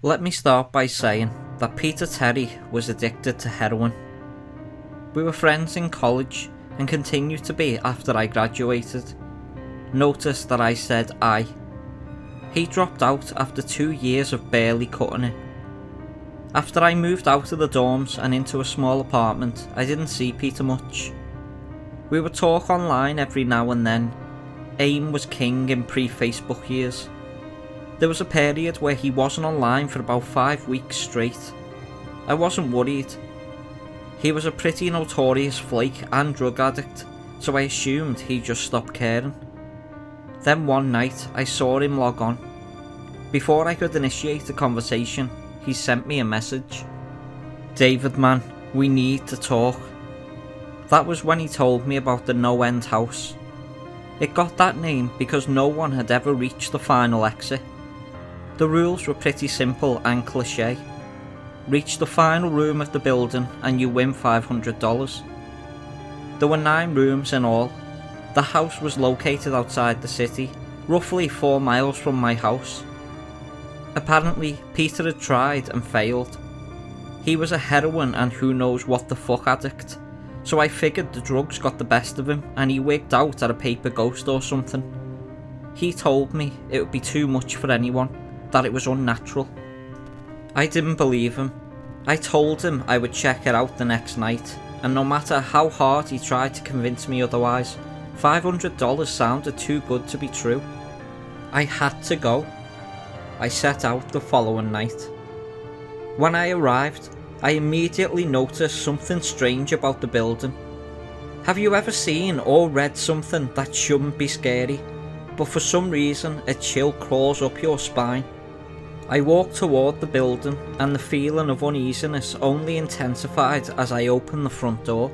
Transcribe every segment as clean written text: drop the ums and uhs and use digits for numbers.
Let me start by saying that Peter Terry was addicted to heroin. We were friends in college and continued to be after I graduated. Notice that I said I. He dropped out after 2 years of barely cutting it. After I moved out of the dorms and into a small apartment, I didn't see Peter much. We would talk online every now and then. AIM was king in pre-Facebook years. There was a period where he wasn't online for about 5 weeks straight. I wasn't worried. He was a pretty notorious flake and drug addict, so I assumed he just stopped caring. Then one night I saw him log on. Before I could initiate a conversation, he sent me a message. "David man, we need to talk." That was when he told me about the NoEnd house. It got that name because no one had ever reached the final exit. The rules were pretty simple and cliché. Reach the final room of the building and you win $500. There were 9 rooms in all. The house was located outside the city, roughly 4 miles from my house. Apparently, Peter had tried and failed. He was a heroin and who knows what the fuck addict, so I figured the drugs got the best of him and he wigged out at a paper ghost or something. He told me it would be too much for anyone, that it was unnatural. I didn't believe him. I told him I would check it out the next night, and no matter how hard he tried to convince me otherwise, $500 sounded too good to be true. I had to go. I set out the following night. When I arrived, I immediately noticed something strange about the building. Have you ever seen or read something that shouldn't be scary, but for some reason a chill crawls up your spine? I walked toward the building and the feeling of uneasiness only intensified as I opened the front door.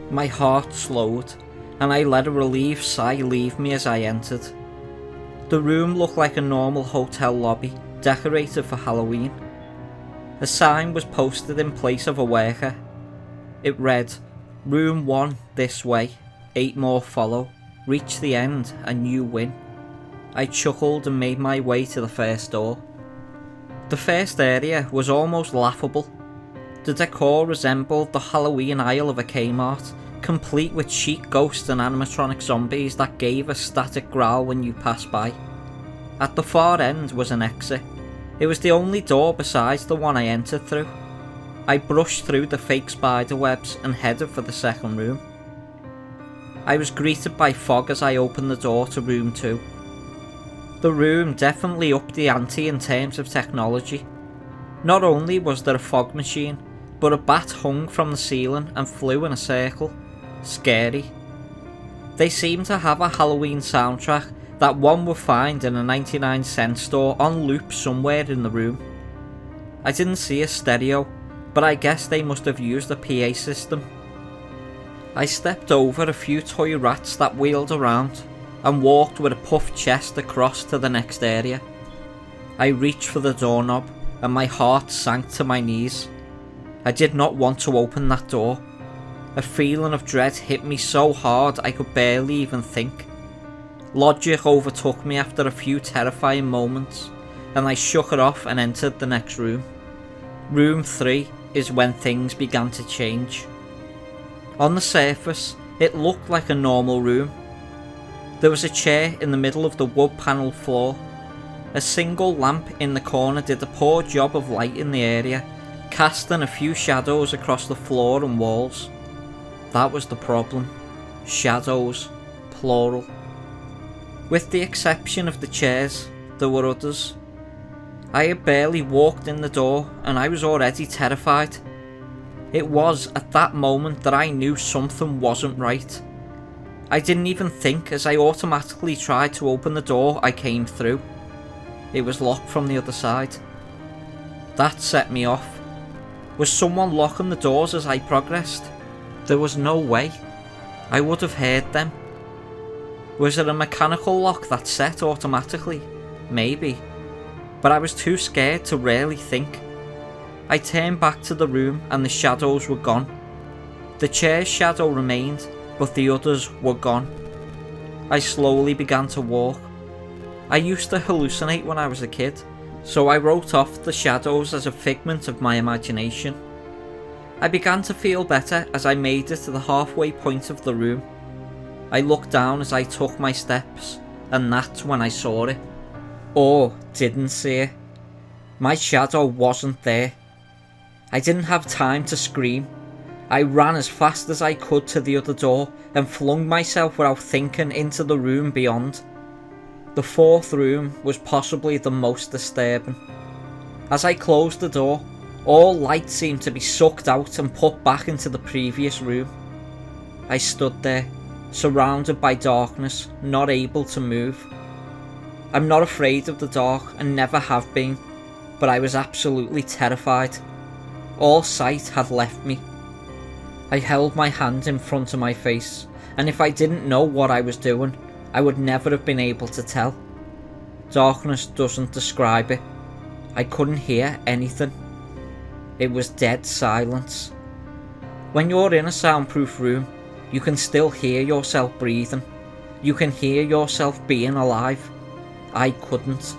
My heart slowed and I let a relieved sigh leave me as I entered. The room looked like a normal hotel lobby, decorated for Halloween. A sign was posted in place of a worker. It read, "Room 1 this way, 8 more follow, reach the end and you win." I chuckled and made my way to the first door. The first area was almost laughable. The decor resembled the Halloween aisle of a Kmart, complete with chic ghosts and animatronic zombies that gave a static growl when you passed by. At the far end was an exit. It was the only door besides the one I entered through. I brushed through the fake spider webs and headed for the second room. I was greeted by fog as I opened the door to room 2. The room definitely upped the ante in terms of technology. Not only was there a fog machine, but a bat hung from the ceiling and flew in a circle. Scary. They seemed to have a Halloween soundtrack that one would find in a 99-cent store on loop somewhere in the room. I didn't see a stereo, but I guess they must have used a PA system. I stepped over a few toy rats that wheeled around and walked with a puffed chest across to the next area. I reached for the doorknob and my heart sank to my knees. I did not want to open that door. A feeling of dread hit me so hard I could barely even think. Logic overtook me after a few terrifying moments, and I shook it off and entered the next room. Room 3 is when things began to change. On the surface, it looked like a normal room. There was a chair in the middle of the wood-panelled floor. A single lamp in the corner did a poor job of lighting the area, casting a few shadows across the floor and walls. That was the problem. Shadows, plural. With the exception of the chairs, there were others. I had barely walked in the door and I was already terrified. It was at that moment that I knew something wasn't right. I didn't even think as I automatically tried to open the door I came through. It was locked from the other side. That set me off. Was someone locking the doors as I progressed? There was no way. I would have heard them. Was it a mechanical lock that set automatically? Maybe. But I was too scared to really think. I turned back to the room and the shadows were gone. The chair's shadow remained, but the others were gone. I slowly began to walk. I used to hallucinate when I was a kid, so I wrote off the shadows as a figment of my imagination. I began to feel better as I made it to the halfway point of the room. I looked down as I took my steps, and that's when I saw it. Or didn't see it. My shadow wasn't there. I didn't have time to scream. I ran as fast as I could to the other door and flung myself without thinking into the room beyond. The fourth room was possibly the most disturbing. As I closed the door, all light seemed to be sucked out and put back into the previous room. I stood there, surrounded by darkness, not able to move. I'm not afraid of the dark and never have been, but I was absolutely terrified. All sight had left me. I held my hand in front of my face, and if I didn't know what I was doing, I would never have been able to tell. Darkness doesn't describe it. I couldn't hear anything. It was dead silence. When you're in a soundproof room, you can still hear yourself breathing. You can hear yourself being alive. I couldn't.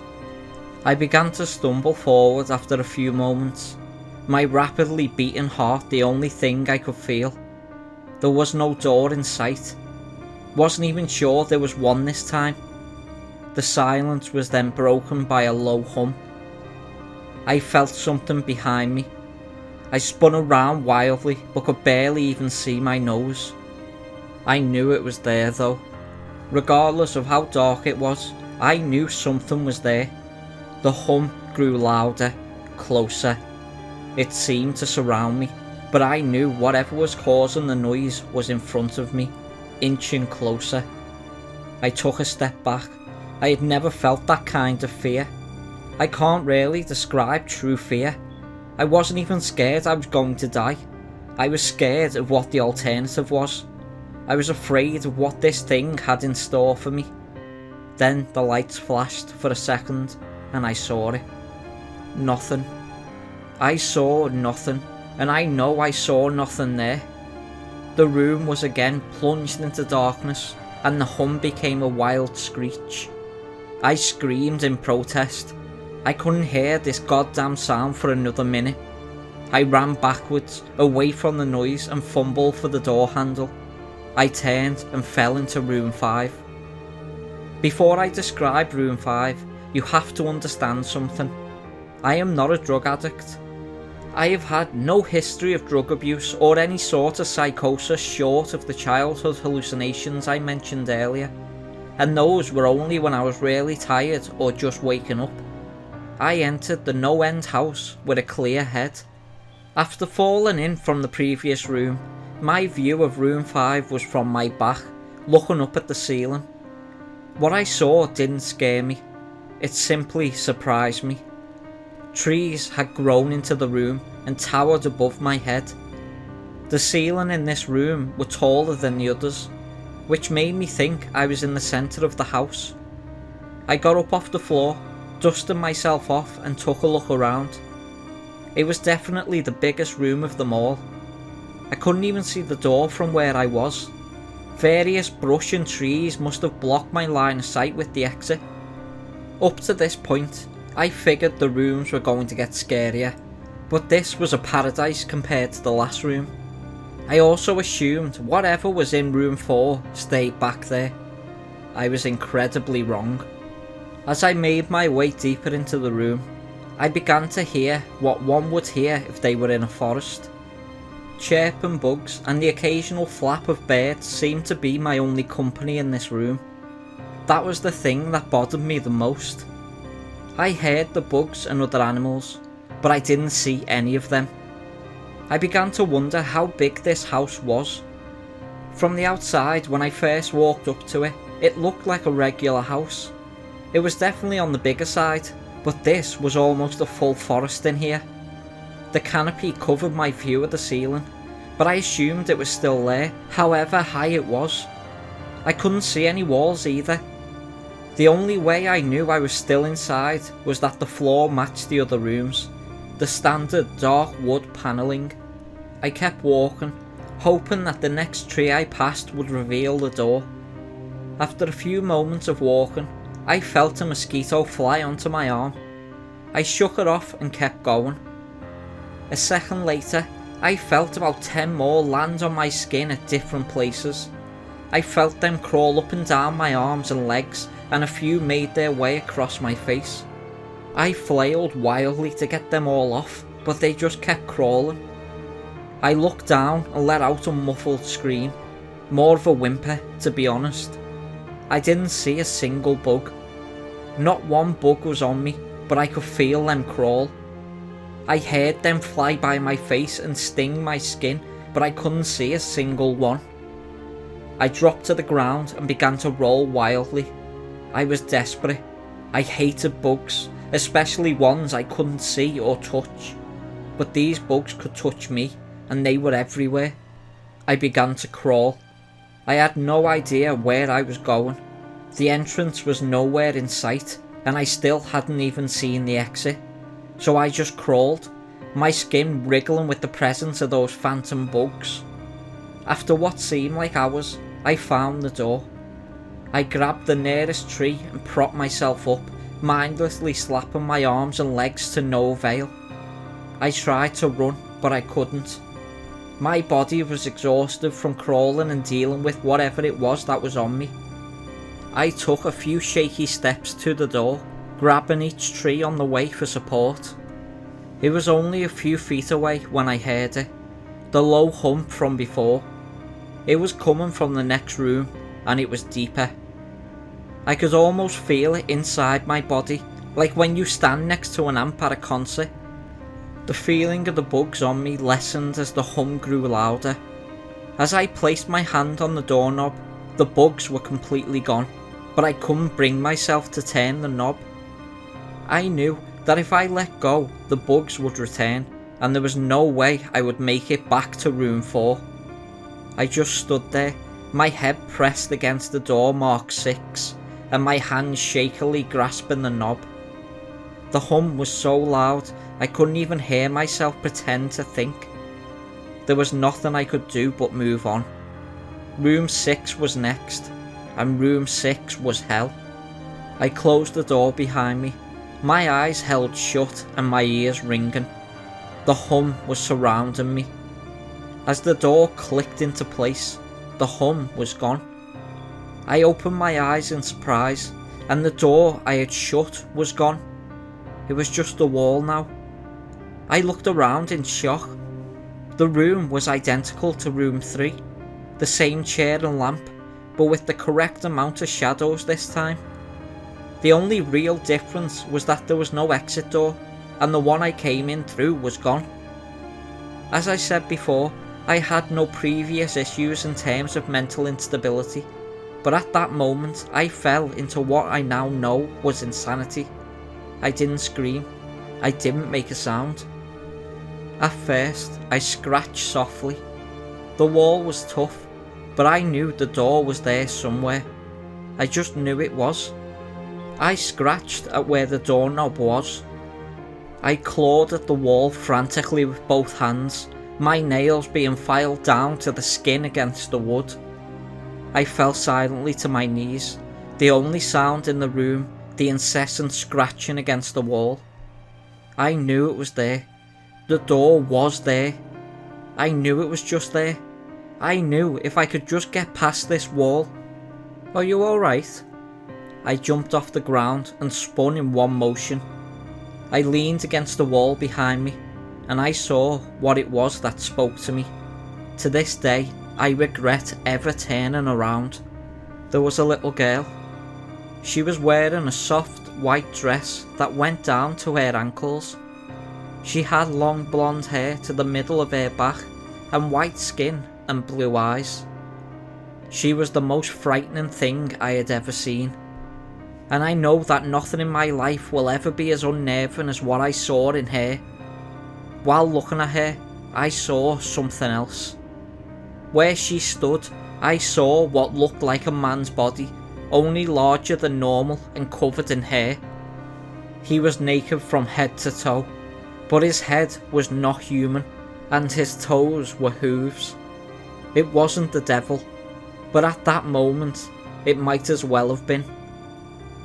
I began to stumble forward after a few moments, my rapidly beating heart the only thing I could feel. There was no door in sight. Wasn't even sure there was one this time. The silence was then broken by a low hum. I felt something behind me. I spun around wildly but could barely even see my nose. I knew it was there though. Regardless of how dark it was, I knew something was there. The hum grew louder, closer. It seemed to surround me, but I knew whatever was causing the noise was in front of me, inching closer. I took a step back. I had never felt that kind of fear. I can't really describe true fear. I wasn't even scared I was going to die. I was scared of what the alternative was. I was afraid of what this thing had in store for me. Then the lights flashed for a second and I saw it. Nothing. I saw nothing, and I know I saw nothing there. The room was again plunged into darkness and the hum became a wild screech. I screamed in protest. I couldn't hear this goddamn sound for another minute. I ran backwards, away from the noise and fumbled for the door handle. I turned and fell into room 5. Before I describe room 5, you have to understand something. I am not a drug addict. I have had no history of drug abuse or any sort of psychosis short of the childhood hallucinations I mentioned earlier, and those were only when I was really tired or just waking up. I entered the NoEnd house with a clear head. After falling in from the previous room, my view of room 5 was from my back, looking up at the ceiling. What I saw didn't scare me, it simply surprised me. Trees had grown into the room and towered above my head. The ceiling in this room were taller than the others, which made me think I was in the centre of the house. I got up off the floor, dusted myself off and took a look around. It was definitely the biggest room of them all. I couldn't even see the door from where I was. Various brush and trees must have blocked my line of sight with the exit. Up to this point, I figured the rooms were going to get scarier, but this was a paradise compared to the last room. I also assumed whatever was in room 4 stayed back there. I was incredibly wrong. As I made my way deeper into the room, I began to hear what one would hear if they were in a forest. Chirping bugs and the occasional flap of birds seemed to be my only company in this room. That was the thing that bothered me the most. I heard the bugs and other animals, but I didn't see any of them. I began to wonder how big this house was. From the outside, when I first walked up to it, it looked like a regular house. It was definitely on the bigger side, but this was almost a full forest in here. The canopy covered my view of the ceiling, but I assumed it was still there, however high it was. I couldn't see any walls either. The only way I knew I was still inside was that the floor matched the other rooms, the standard dark wood panelling. I kept walking, hoping that the next tree I passed would reveal the door. After a few moments of walking, I felt a mosquito fly onto my arm. I shook it off and kept going. A second later, I felt about 10 more land on my skin at different places. I felt them crawl up and down my arms and legs, and a few made their way across my face. I flailed wildly to get them all off, but they just kept crawling. I looked down and let out a muffled scream, more of a whimper to be honest. I didn't see a single bug. Not one bug was on me, but I could feel them crawl. I heard them fly by my face and sting my skin, but I couldn't see a single one. I dropped to the ground and began to roll wildly. I was desperate. I hated bugs, especially ones I couldn't see or touch. But these bugs could touch me, and they were everywhere. I began to crawl. I had no idea where I was going. The entrance was nowhere in sight, and I still hadn't even seen the exit. So I just crawled, my skin wriggling with the presence of those phantom bugs. After what seemed like hours, I found the door. I grabbed the nearest tree and propped myself up, mindlessly slapping my arms and legs to no avail. I tried to run, but I couldn't. My body was exhausted from crawling and dealing with whatever it was that was on me. I took a few shaky steps to the door, grabbing each tree on the way for support. It was only a few feet away when I heard it, the low hum from before. It was coming from the next room, and it was deeper. I could almost feel it inside my body, like when you stand next to an amp at a concert. The feeling of the bugs on me lessened as the hum grew louder. As I placed my hand on the doorknob, the bugs were completely gone, but I couldn't bring myself to turn the knob. I knew that if I let go, the bugs would return, and there was no way I would make it back to room 4. I just stood there, my head pressed against the door marked 6, and my hands shakily grasping the knob. The hum was so loud, I couldn't even hear myself pretend to think. There was nothing I could do but move on. Room 6 was next, and room 6 was hell. I closed the door behind me, my eyes held shut and my ears ringing. The hum was surrounding me. As the door clicked into place, the hum was gone. I opened my eyes in surprise, and the door I had shut was gone. It was just a wall now. I looked around in shock. The room was identical to room 3, the same chair and lamp, but with the correct amount of shadows this time. The only real difference was that there was no exit door, and the one I came in through was gone. As I said before, I had no previous issues in terms of mental instability, but at that moment I fell into what I now know was insanity. I didn't scream. I didn't make a sound. At first, I scratched softly. The wall was tough, but I knew the door was there somewhere. I just knew it was. I scratched at where the doorknob was. I clawed at the wall frantically with both hands, my nails being filed down to the skin against the wood. I fell silently to my knees, the only sound in the room, the incessant scratching against the wall. I knew it was there. The door was there. I knew it was just there. I knew if I could just get past this wall. Are you alright? I jumped off the ground and spun in one motion. I leaned against the wall behind me, and I saw what it was that spoke to me. To this day, I regret ever turning around. There was a little girl. She was wearing a soft white dress that went down to her ankles. She had long blonde hair to the middle of her back, and white skin and blue eyes. She was the most frightening thing I had ever seen. And I know that nothing in my life will ever be as unnerving as what I saw in her. While looking at her, I saw something else. Where she stood, I saw what looked like a man's body, only larger than normal and covered in hair. He was naked from head to toe, but his head was not human, and his toes were hooves. It wasn't the devil, but at that moment, it might as well have been.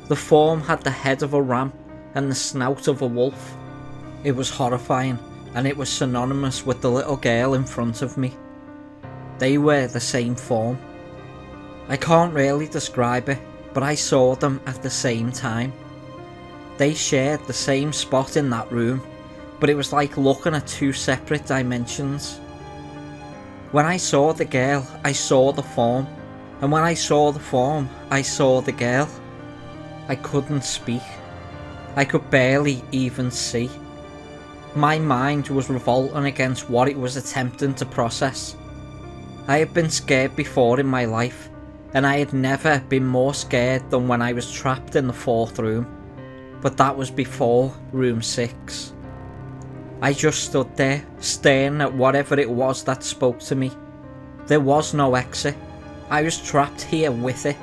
The form had the head of a ram, and the snout of a wolf. It was horrifying, and it was synonymous with the little girl in front of me. They were the same form. I can't really describe it, but I saw them at the same time. They shared the same spot in that room, but it was like looking at two separate dimensions. When I saw the girl, I saw the form, and when I saw the form, I saw the girl. I couldn't speak. I could barely even see. My mind was revolting against what it was attempting to process. I had been scared before in my life, and I had never been more scared than when I was trapped in the 4th room, but that was before room 6. I just stood there, staring at whatever it was that spoke to me. There was no exit. I was trapped here with it,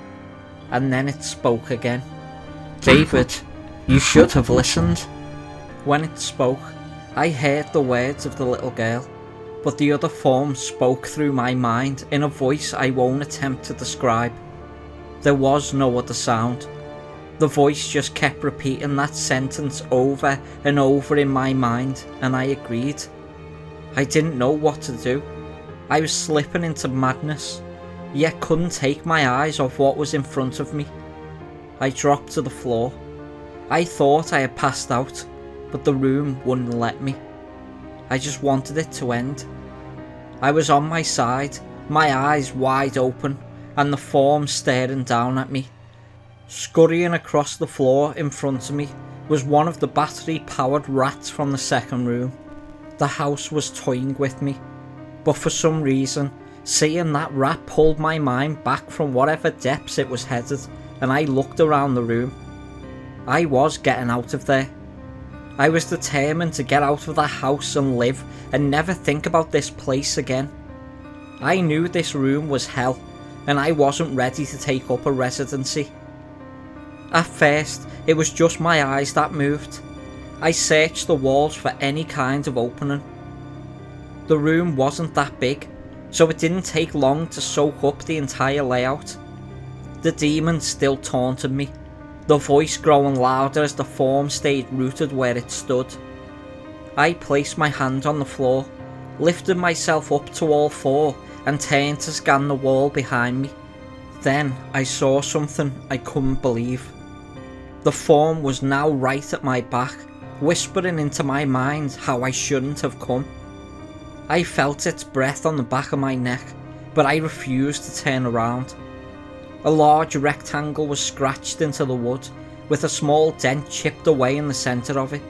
and then it spoke again. "David, you should have listened." When it spoke, I heard the words of the little girl, but the other form spoke through my mind in a voice I won't attempt to describe. There was no other sound. The voice just kept repeating that sentence over and over in my mind, and I agreed. I didn't know what to do. I was slipping into madness, yet couldn't take my eyes off what was in front of me. I dropped to the floor. I thought I had passed out, but the room wouldn't let me. I just wanted it to end. I was on my side, my eyes wide open, and the form staring down at me. Scurrying across the floor in front of me was one of the battery-powered rats from the 2nd room. The house was toying with me, but for some reason, seeing that rat pulled my mind back from whatever depths it was headed, and I looked around the room. I was getting out of there. I was determined to get out of that house and live and never think about this place again. I knew this room was hell, and I wasn't ready to take up a residency. At first, it was just my eyes that moved. I searched the walls for any kind of opening. The room wasn't that big, so it didn't take long to soak up the entire layout. The demon still taunted me, the voice growing louder as the form stayed rooted where it stood. I placed my hand on the floor, lifted myself up to all 4 and turned to scan the wall behind me. Then I saw something I couldn't believe. The form was now right at my back, whispering into my mind how I shouldn't have come. I felt its breath on the back of my neck, but I refused to turn around. A large rectangle was scratched into the wood, with a small dent chipped away in the centre of it.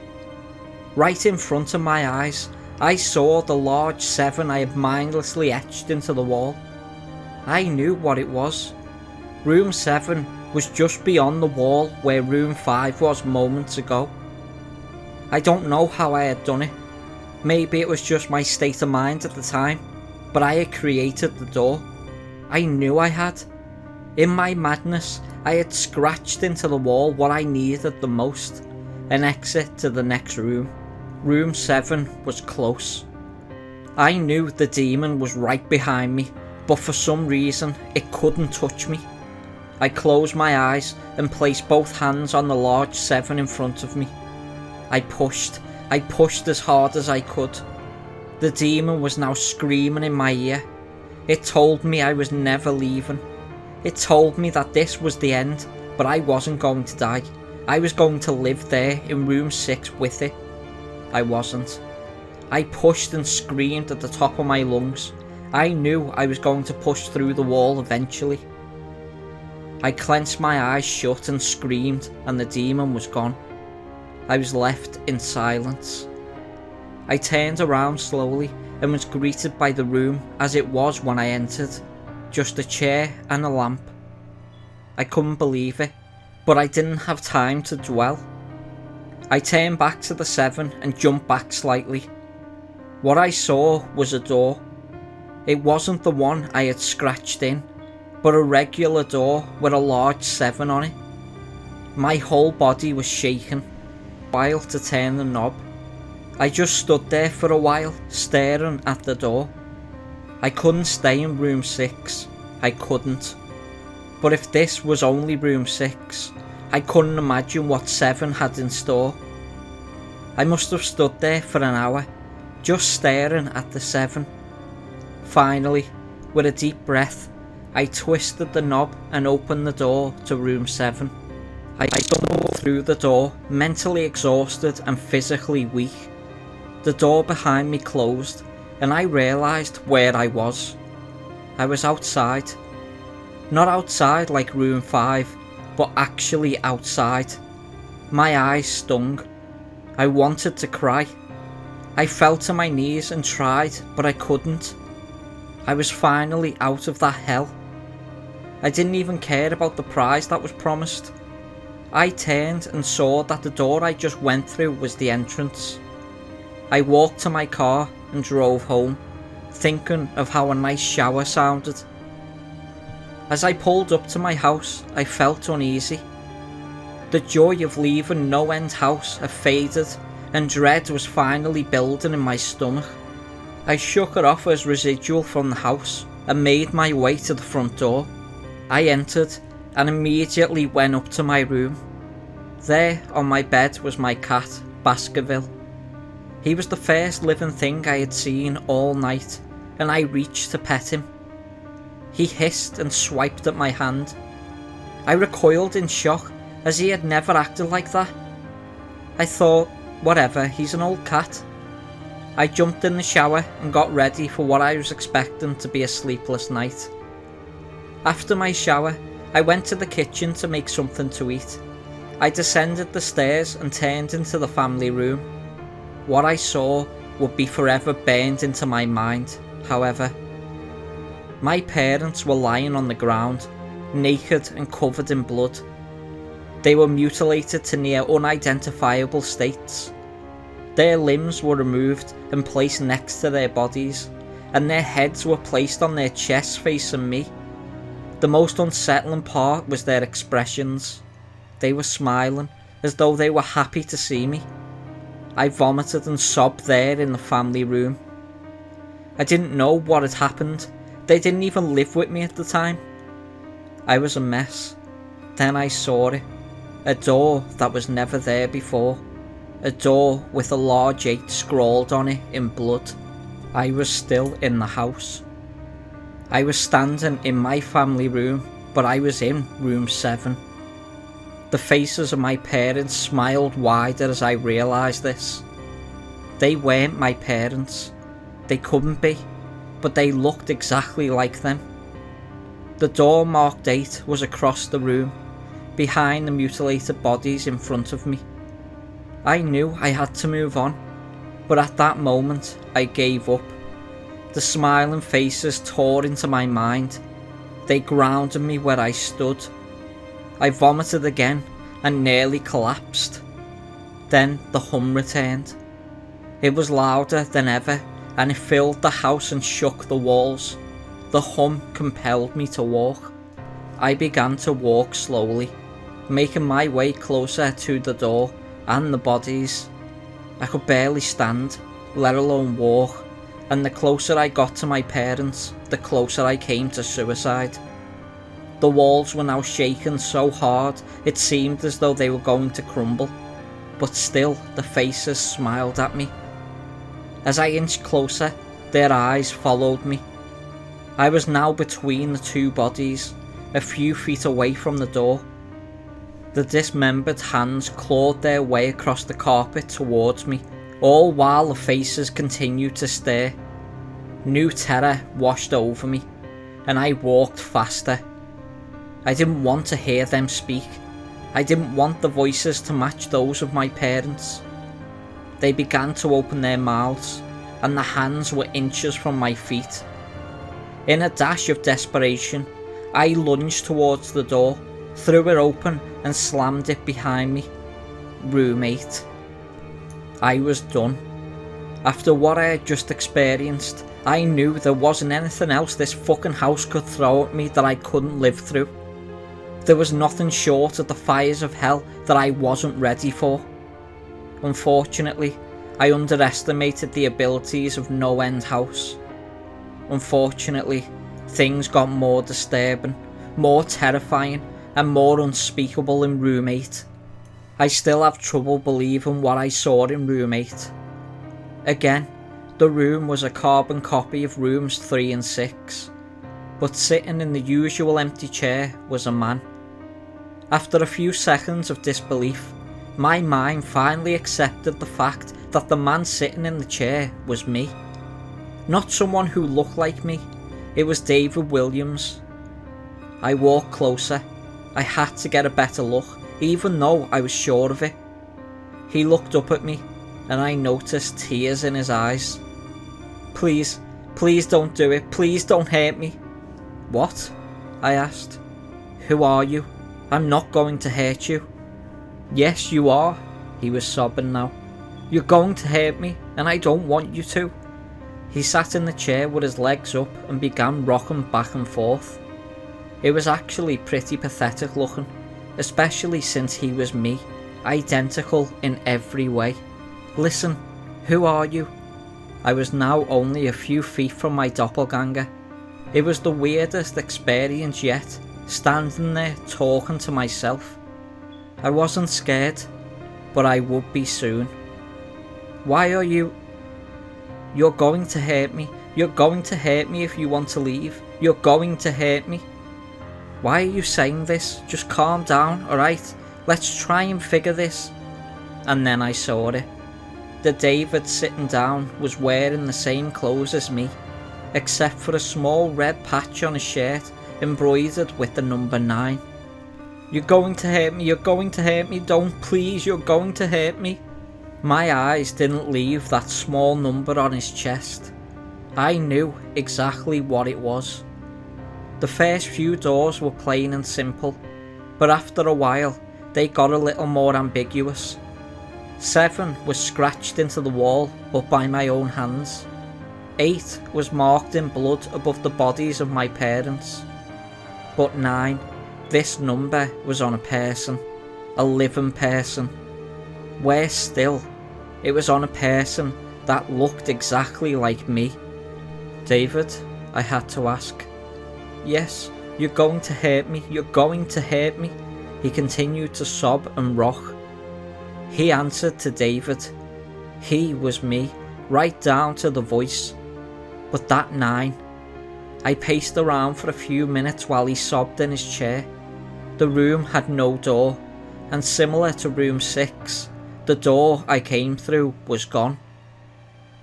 Right in front of my eyes, I saw the large 7 I had mindlessly etched into the wall. I knew what it was. Room 7 was just beyond the wall where room 5 was moments ago. I don't know how I had done it. Maybe it was just my state of mind at the time, but I had created the door. I knew I had. In my madness, I had scratched into the wall what I needed the most, an exit to the next room. Room 7 was close. I knew the demon was right behind me, but for some reason it couldn't touch me. I closed my eyes and placed both hands on the large 7 in front of me. I pushed as hard as I could. The demon was now screaming in my ear. It told me I was never leaving. It told me that this was the end, but I wasn't going to die. I was going to live there in room 6 with it. I wasn't. I pushed and screamed at the top of my lungs. I knew I was going to push through the wall eventually. I clenched my eyes shut and screamed, and the demon was gone. I was left in silence. I turned around slowly and was greeted by the room as it was when I entered. Just a chair and a lamp. I couldn't believe it, but I didn't have time to dwell. I turned back to the 7 and jumped back slightly. What I saw was a door. It wasn't the one I had scratched in, but a regular door with a large 7 on it. My whole body was shaking, while to turn the knob. I just stood there for a while, staring at the door. I couldn't stay in room 6. I couldn't. But if this was only room 6, I couldn't imagine what 7 had in store. I must have stood there for an hour, just staring at the 7. Finally, with a deep breath, I twisted the knob and opened the door to room 7. I stumbled through the door, mentally exhausted and physically weak. The door behind me closed, and I realised where I was. I was outside. Not outside like room 5, but actually outside. My eyes stung. I wanted to cry. I fell to my knees and tried, but I couldn't. I was finally out of that hell. I didn't even care about the prize that was promised. I turned and saw that the door I just went through was the entrance. I walked to my car and drove home, thinking of how a nice shower sounded. As I pulled up to my house, I felt uneasy. The joy of leaving NoEnd house had faded, and dread was finally building in my stomach. I shook it off as residual from the house and made my way to the front door. I entered and immediately went up to my room. There on my bed was my cat, Baskerville. He was the first living thing I had seen all night, and I reached to pet him. He hissed and swiped at my hand. I recoiled in shock, as he had never acted like that. I thought, whatever, he's an old cat. I jumped in the shower and got ready for what I was expecting to be a sleepless night. After my shower, I went to the kitchen to make something to eat. I descended the stairs and turned into the family room. What I saw would be forever burned into my mind, however. My parents were lying on the ground, naked and covered in blood. They were mutilated to near unidentifiable states. Their limbs were removed and placed next to their bodies, and their heads were placed on their chests facing me. The most unsettling part was their expressions. They were smiling, as though they were happy to see me. I vomited and sobbed there in the family room. I didn't know what had happened. They didn't even live with me at the time. I was a mess. Then I saw it. A door that was never there before. A door with a large 8 scrawled on it in blood. I was still in the house. I was standing in my family room, but I was in room 7. The faces of my parents smiled wider as I realised this. They weren't my parents. They couldn't be, but they looked exactly like them. The door marked 8 was across the room, behind the mutilated bodies in front of me. I knew I had to move on, but at that moment I gave up. The smiling faces tore into my mind. They grounded me where I stood. I vomited again and nearly collapsed. Then the hum returned. It was louder than ever, and it filled the house and shook the walls. The hum compelled me to walk. I began to walk slowly, making my way closer to the door and the bodies. I could barely stand, let alone walk, and the closer I got to my parents, the closer I came to suicide. The walls were now shaking so hard it seemed as though they were going to crumble, but still the faces smiled at me. As I inched closer, their eyes followed me. I was now between the 2 bodies, a few feet away from the door. The dismembered hands clawed their way across the carpet towards me, all while the faces continued to stare. New terror washed over me, and I walked faster. I didn't want to hear them speak. I didn't want the voices to match those of my parents. They began to open their mouths, and the hands were inches from my feet. In a dash of desperation, I lunged towards the door, threw it open and slammed it behind me. Room 8. I was done. After what I had just experienced, I knew there wasn't anything else this fucking house could throw at me that I couldn't live through. There was nothing short of the fires of hell that I wasn't ready for. Unfortunately, I underestimated the abilities of NoEnd house. Unfortunately, things got more disturbing, more terrifying, and more unspeakable in room 8. I still have trouble believing what I saw in room 8. Again, the room was a carbon copy of rooms 3 and 6, but sitting in the usual empty chair was a man. After a few seconds of disbelief, my mind finally accepted the fact that the man sitting in the chair was me. Not someone who looked like me, it was David Williams. I walked closer. I had to get a better look, even though I was sure of it. He looked up at me, and I noticed tears in his eyes. Please don't do it, please don't hurt me. What? I asked. Who are you? I'm not going to hurt you. Yes, you are, he was sobbing now. You're going to hurt me, and I don't want you to. He sat in the chair with his legs up and began rocking back and forth. It was actually pretty pathetic looking, especially since he was me, identical in every way. Listen, who are you? I was now only a few feet from my doppelganger. It was the weirdest experience yet, standing there talking to myself. I wasn't scared, but I would be soon. Why are you... You're going to hurt me. You're going to hurt me if you want to leave. You're going to hurt me. Why are you saying this? Just calm down, alright? Let's try and figure this. And then I saw it. The David sitting down was wearing the same clothes as me, except for a small red patch on his shirt embroidered with the number 9. You're going to hurt me, you're going to hurt me, don't, please, you're going to hurt me. My eyes didn't leave that small number on his chest. I knew exactly what it was. The first few doors were plain and simple, but after a while they got a little more ambiguous. 7 was scratched into the wall, but by my own hands. 8 was marked in blood above the bodies of my parents. But 9, this number was on a person, a living person. Worse still, it was on a person that looked exactly like me. David, I had to ask. Yes, you're going to hurt me, you're going to hurt me. He continued to sob and rock. He answered to David. He was me, right down to the voice. But that 9. I paced around for a few minutes while he sobbed in his chair. The room had no door, and similar to room 6, the door I came through was gone.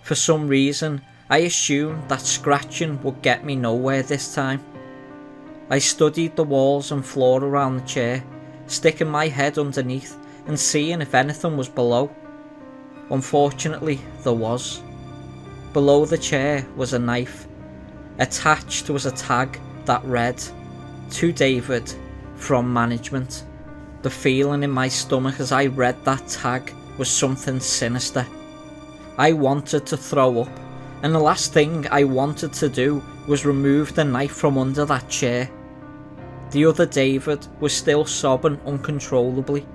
For some reason, I assumed that scratching would get me nowhere this time. I studied the walls and floor around the chair, sticking my head underneath and seeing if anything was below. Unfortunately, there was. Below the chair was a knife. Attached was a tag that read, "To David, from management." The feeling in my stomach as I read that tag was something sinister. I wanted to throw up, and the last thing I wanted to do was remove the knife from under that chair. The other David was still sobbing uncontrollably.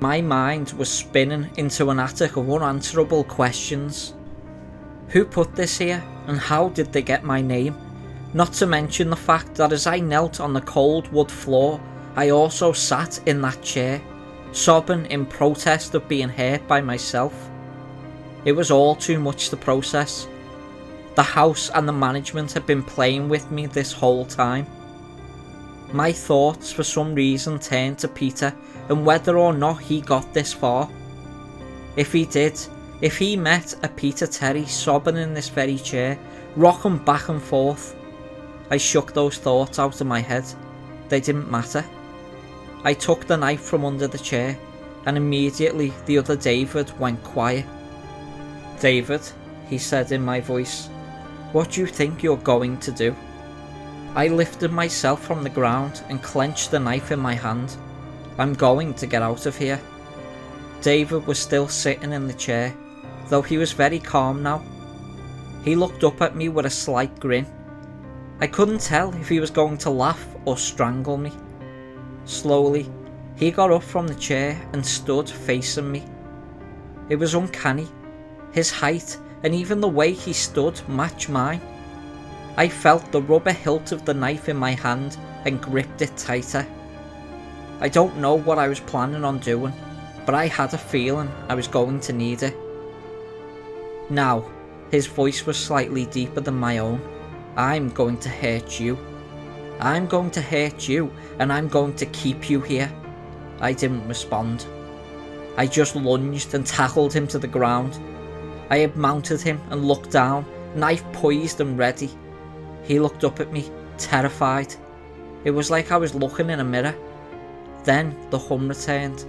My mind was spinning into an attic of unanswerable questions. Who put this here, and how did they get my name? Not to mention the fact that as I knelt on the cold wood floor, I also sat in that chair, sobbing in protest of being hurt by myself. It was all too much to process. The house and the management had been playing with me this whole time. My thoughts for some reason turned to Peter and whether or not he got this far. If he did, if he met a Peter Terry sobbing in this very chair, rocking back and forth, I shook those thoughts out of my head. They didn't matter. I took the knife from under the chair, and immediately the other David went quiet. "David," he said in my voice, "what do you think you're going to do?" I lifted myself from the ground and clenched the knife in my hand. I'm going to get out of here. David was still sitting in the chair, though he was very calm now. He looked up at me with a slight grin. I couldn't tell if he was going to laugh or strangle me. Slowly, he got up from the chair and stood facing me. It was uncanny. His height and even the way he stood matched mine. I felt the rubber hilt of the knife in my hand and gripped it tighter. I don't know what I was planning on doing, but I had a feeling I was going to need it. Now, his voice was slightly deeper than my own. I'm going to hurt you. I'm going to hurt you, and I'm going to keep you here. I didn't respond. I just lunged and tackled him to the ground. I had mounted him and looked down, knife poised and ready. He looked up at me, terrified. It was like I was looking in a mirror. Then the hum returned,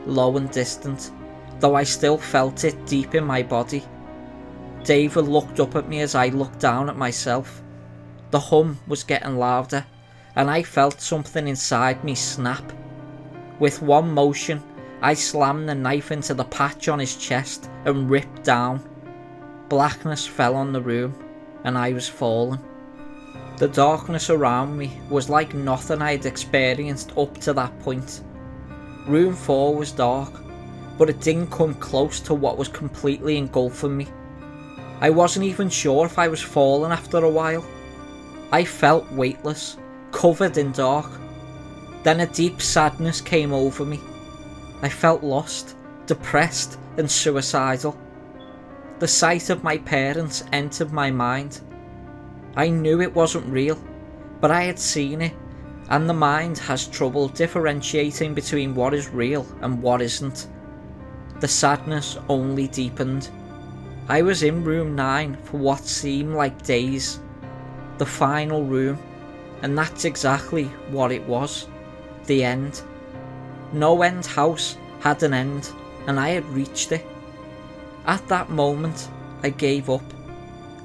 low and distant, though I still felt it deep in my body. David looked up at me as I looked down at myself. The hum was getting louder, and I felt something inside me snap. With one motion, I slammed the knife into the patch on his chest and ripped down. Blackness fell on the room, and I was falling. The darkness around me was like nothing I had experienced up to that point. Room 4 was dark, but it didn't come close to what was completely engulfing me. I wasn't even sure if I was falling after a while. I felt weightless, covered in dark. Then a deep sadness came over me. I felt lost, depressed and suicidal. The sight of my parents entered my mind. I knew it wasn't real, but I had seen it, and the mind has trouble differentiating between what is real and what isn't. The sadness only deepened. I was in room 9 for what seemed like days. The final room, and that's exactly what it was. The end. NoEnd house had an end, and I had reached it. At that moment, I gave up.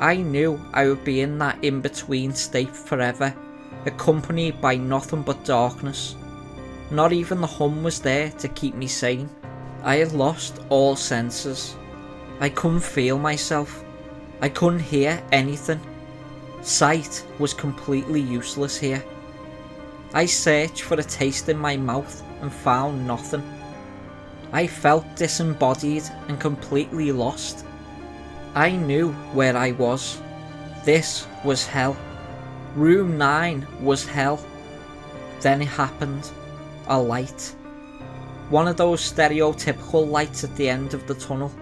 I knew I would be in that in-between state forever, accompanied by nothing but darkness. Not even the hum was there to keep me sane. I had lost all senses. I couldn't feel myself. I couldn't hear anything. Sight was completely useless here. I searched for a taste in my mouth and found nothing. I felt disembodied and completely lost. I knew where I was. This was hell. Room 9 was hell. Then it happened. A light. One of those stereotypical lights at the end of the tunnel.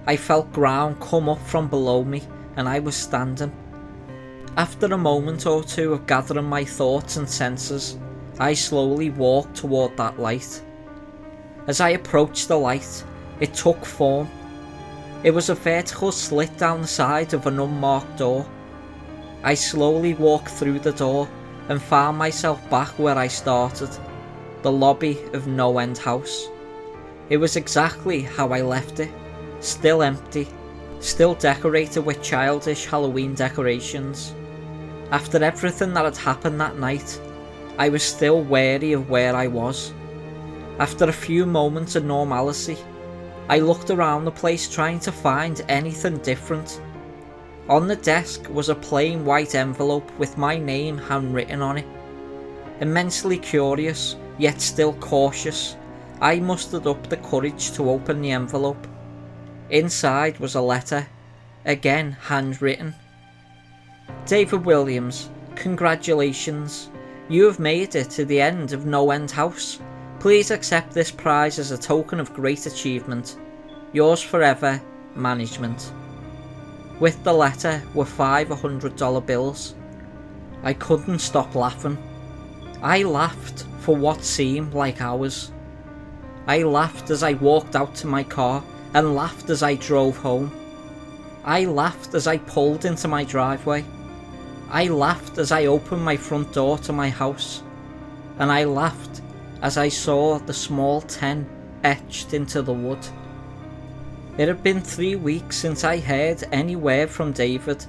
I felt ground come up from below me, and I was standing. After a moment or two of gathering my thoughts and senses, I slowly walked toward that light. As I approached the light, it took form. It was a vertical slit down the side of an unmarked door. I slowly walked through the door and found myself back where I started, the lobby of NoEnd house. It was exactly how I left it, still empty, still decorated with childish Halloween decorations. After everything that had happened that night, I was still wary of where I was. After a few moments of normalcy, I looked around the place trying to find anything different. On the desk was a plain white envelope with my name handwritten on it. Immensely curious, yet still cautious, I mustered up the courage to open the envelope. Inside was a letter, again handwritten. David Williams, congratulations. You have made it to the end of NoEnd house. Please accept this prize as a token of great achievement. Yours forever, management. With the letter were $500 bills. I couldn't stop laughing. I laughed for what seemed like hours. I laughed as I walked out to my car and laughed as I drove home. I laughed as I pulled into my driveway. I laughed as I opened my front door to my house. And I laughed as I saw the small 10 etched into the wood. It had been 3 weeks since I heard any word from David.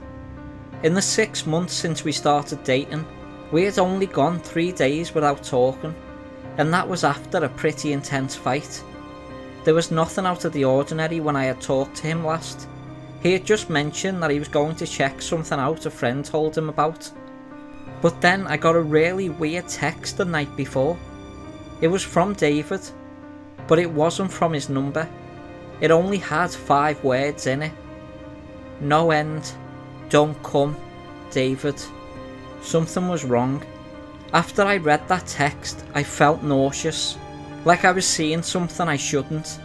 In the 6 months since we started dating, we had only gone 3 days without talking, and that was after a pretty intense fight. There was nothing out of the ordinary when I had talked to him last. He had just mentioned that he was going to check something out a friend told him about. But then I got a really weird text the night before. It was from David, but it wasn't from his number. It only had 5 words in it. NoEnd, don't come, David. Something was wrong. After I read that text, I felt nauseous, like I was seeing something I shouldn't.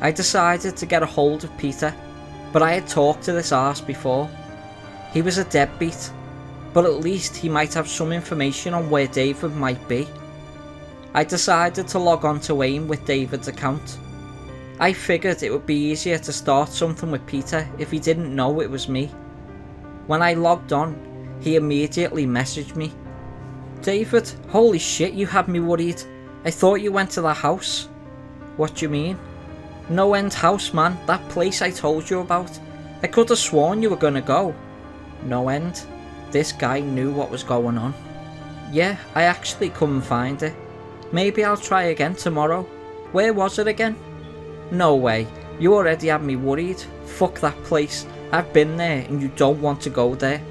I decided to get a hold of Peter, but I had talked to this arse before. He was a deadbeat, but at least he might have some information on where David might be. I decided to log on to AIM with David's account. I figured it would be easier to start something with Peter if he didn't know it was me. When I logged on, he immediately messaged me. "David, holy shit, you had me worried. I thought you went to the house." "What do you mean?" "NoEnd house, man, that place I told you about. I could have sworn you were gonna go." NoEnd? This guy knew what was going on. "Yeah, I actually couldn't find it. Maybe I'll try again tomorrow. Where was it again?" "No way, you already had me worried. Fuck that place. I've been there and you don't want to go there."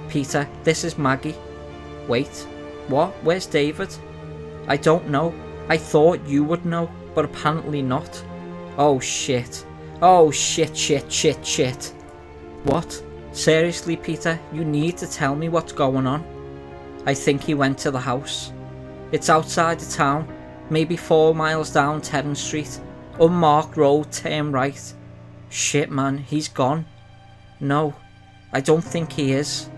"Peter, this is Maggie." "Wait, what? Where's David?" "I don't know. I thought you would know, but apparently not." "Oh shit. Oh shit. What? Seriously, Peter, you need to tell me what's going on." "I think he went to the house. It's outside the town, maybe 4 miles down Terran Street. Unmarked road, turn right." "Shit, man, he's gone." "No, I don't think he is."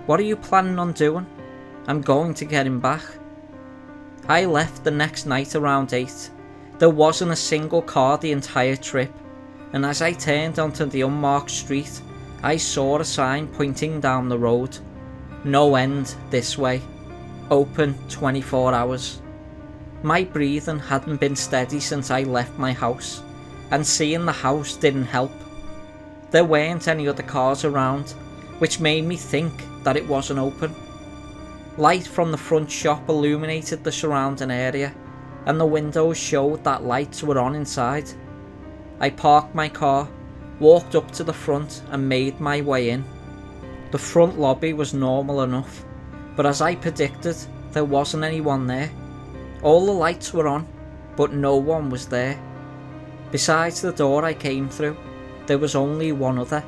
"What are you planning on doing?" "I'm going to get him back." I left the next night around 8. There wasn't a single car the entire trip, and as I turned onto the unmarked street, I saw a sign pointing down the road. "NoEnd this way. Open 24 hours. My breathing hadn't been steady since I left my house, and seeing the house didn't help. There weren't any other cars around, which made me think that it wasn't open. Light from the front shop illuminated the surrounding area, and the windows showed that lights were on inside. I parked my car, walked up to the front and made my way in. The front lobby was normal enough, but as I predicted, there wasn't anyone there. All the lights were on, but no one was there. Besides the door I came through, there was only one other.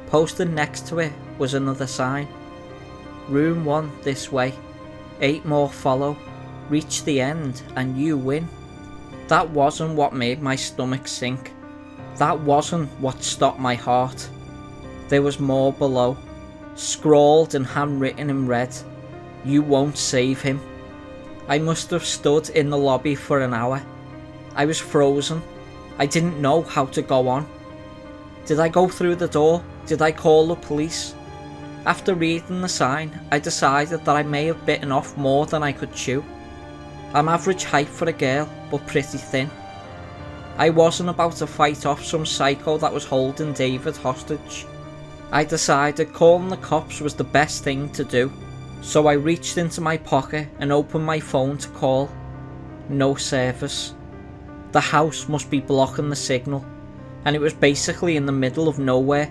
Posted next to it was another sign. "Room 1 this way. 8 more follow. Reach the end and you win." That wasn't what made my stomach sink. That wasn't what stopped my heart. There was more below, scrawled and handwritten in red. "You won't save him." I must have stood in the lobby for an hour. I was frozen. I didn't know how to go on. Did I go through the door? Did I call the police? After reading the sign, I decided that I may have bitten off more than I could chew. I'm average height for a girl, but pretty thin. I wasn't about to fight off some psycho that was holding David hostage. I decided calling the cops was the best thing to do, so I reached into my pocket and opened my phone to call. No service. The house must be blocking the signal, and it was basically in the middle of nowhere.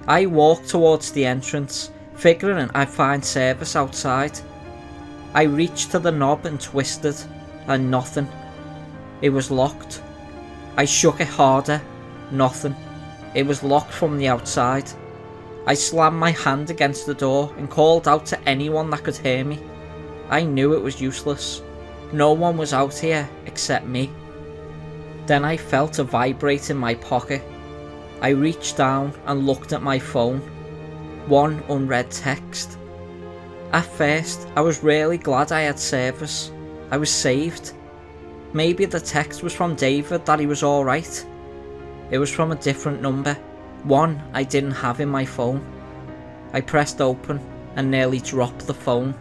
I walked towards the entrance, figuring I'd find service outside. I reached to the knob and twisted, and nothing. It was locked. I shook it harder. Nothing. It was locked from the outside. I slammed my hand against the door and called out to anyone that could hear me. I knew it was useless. No one was out here except me. Then I felt a vibrate in my pocket. I reached down and looked at my phone. One unread text. At first, I was really glad I had service. I was saved. Maybe the text was from David that he was alright. It was from a different number, one I didn't have in my phone. I pressed open and nearly dropped the phone.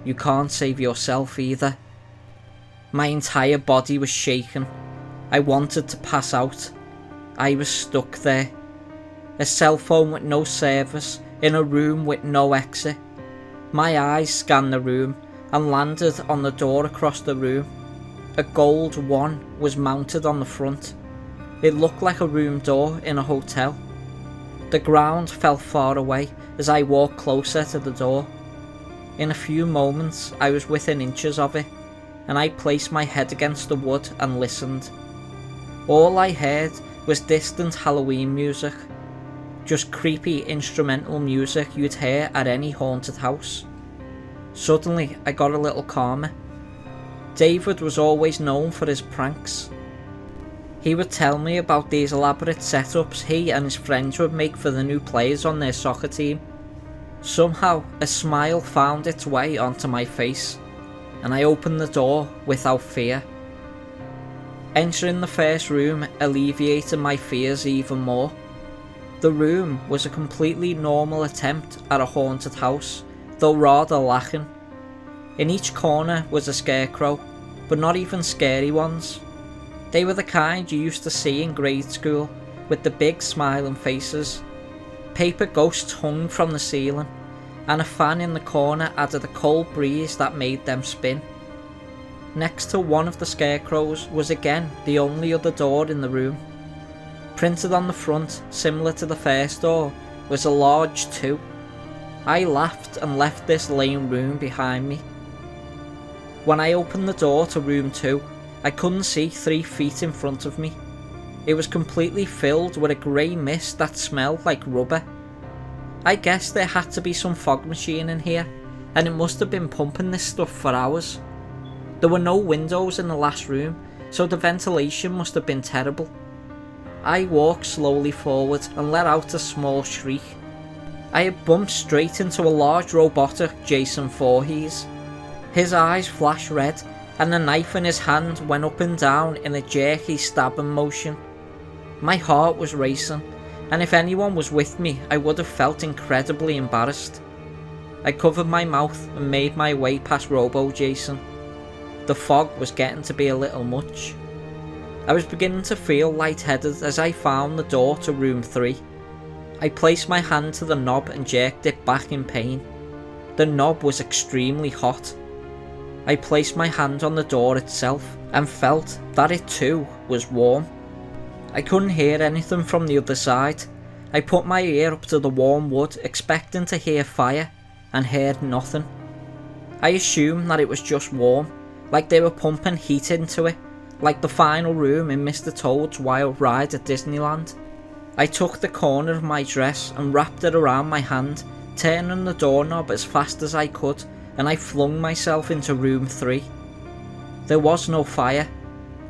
You can't save yourself either. My entire body was shaking. I wanted to pass out. I was stuck there. A cell phone with no service, in a room with no exit. My eyes scanned the room and landed on the door across the room. A gold 1 was mounted on the front. It looked like a room door in a hotel. The ground felt far away as I walked closer to the door. In a few moments I was within inches of it, and I placed my head against the wood and listened. All I heard was distant Halloween music. Just creepy instrumental music you'd hear at any haunted house. Suddenly, I got a little calmer. David was always known for his pranks. He would tell me about these elaborate setups he and his friends would make for the new players on their soccer team. Somehow, a smile found its way onto my face, and I opened the door without fear. Entering the first room alleviated my fears even more. The room was a completely normal attempt at a haunted house, though rather lacking. In each corner was a scarecrow, but not even scary ones. They were the kind you used to see in grade school, with the big smiling faces. Paper ghosts hung from the ceiling, and a fan in the corner added a cold breeze that made them spin. Next to one of the scarecrows was again the only other door in the room. Printed on the front, similar to the first door, was a large 2. I laughed and left this lame room behind me. When I opened the door to room 2, I couldn't see 3 feet in front of me. It was completely filled with a grey mist that smelled like rubber. I guess there had to be some fog machine in here, and it must have been pumping this stuff for hours. There were no windows in the last room, so the ventilation must have been terrible. I walked slowly forward and let out a small shriek. I had bumped straight into a large robotic Jason Voorhees. His eyes flashed red, and the knife in his hand went up and down in a jerky stabbing motion. My heart was racing, and if anyone was with me, I would have felt incredibly embarrassed. I covered my mouth and made my way past Robo Jason. The fog was getting to be a little much. I was beginning to feel lightheaded as I found the door to room 3. I placed my hand to the knob and jerked it back in pain. The knob was extremely hot. I placed my hand on the door itself and felt that it too was warm. I couldn't hear anything from the other side. I put my ear up to the warm wood, expecting to hear fire, and heard nothing. I assumed that it was just warm, like they were pumping heat into it, like the final room in Mr. Toad's Wild Ride at Disneyland. I took the corner of my dress and wrapped it around my hand, turning the doorknob as fast as I could, and I flung myself into room 3. There was no fire,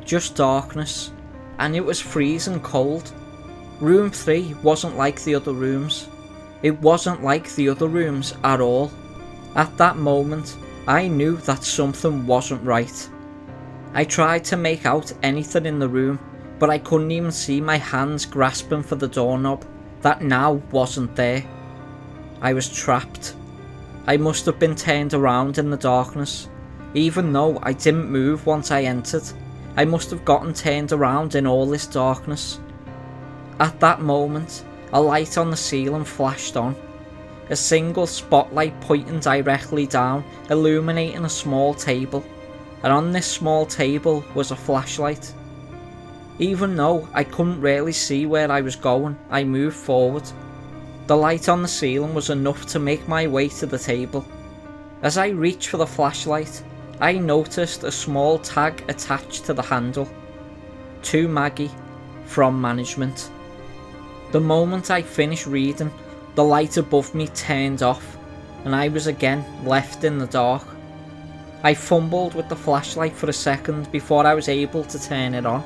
just darkness, and it was freezing cold. Room 3 wasn't like the other rooms. It wasn't like the other rooms at all. At that moment, I knew that something wasn't right. I tried to make out anything in the room, but I couldn't even see my hands grasping for the doorknob that now wasn't there. I was trapped. I must have been turned around in the darkness. Even though I didn't move once I entered, I must have gotten turned around in all this darkness. At that moment, a light on the ceiling flashed on. A single spotlight pointing directly down, illuminating a small table, and on this small table was a flashlight. Even though I couldn't really see where I was going, I moved forward. The light on the ceiling was enough to make my way to the table. As I reached for the flashlight, I noticed a small tag attached to the handle. To Maggie, from management. The moment I finished reading, the light above me turned off, and I was again left in the dark. I fumbled with the flashlight for a second before I was able to turn it on.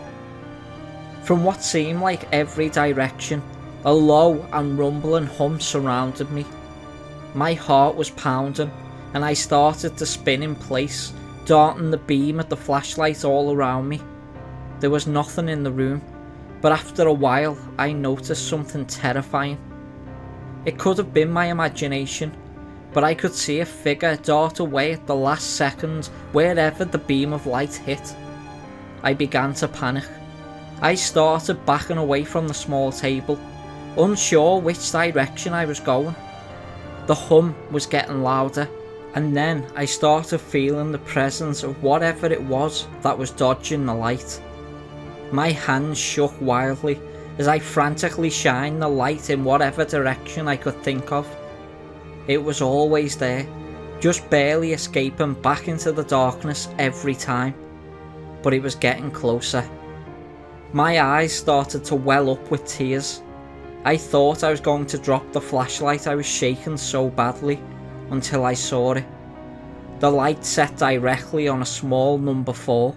From what seemed like every direction, a low and rumbling hum surrounded me. My heart was pounding, and I started to spin in place, darting the beam of the flashlight all around me. There was nothing in the room, but after a while I noticed something terrifying. It could have been my imagination, but I could see a figure dart away at the last second wherever the beam of light hit. I began to panic. I started backing away from the small table, unsure which direction I was going. The hum was getting louder, and then I started feeling the presence of whatever it was that was dodging the light. My hands shook wildly as I frantically shined the light in whatever direction I could think of. It was always there, just barely escaping back into the darkness every time, but it was getting closer. My eyes started to well up with tears. I thought I was going to drop the flashlight, I was shaking so badly, until I saw it. The light set directly on a small number 4.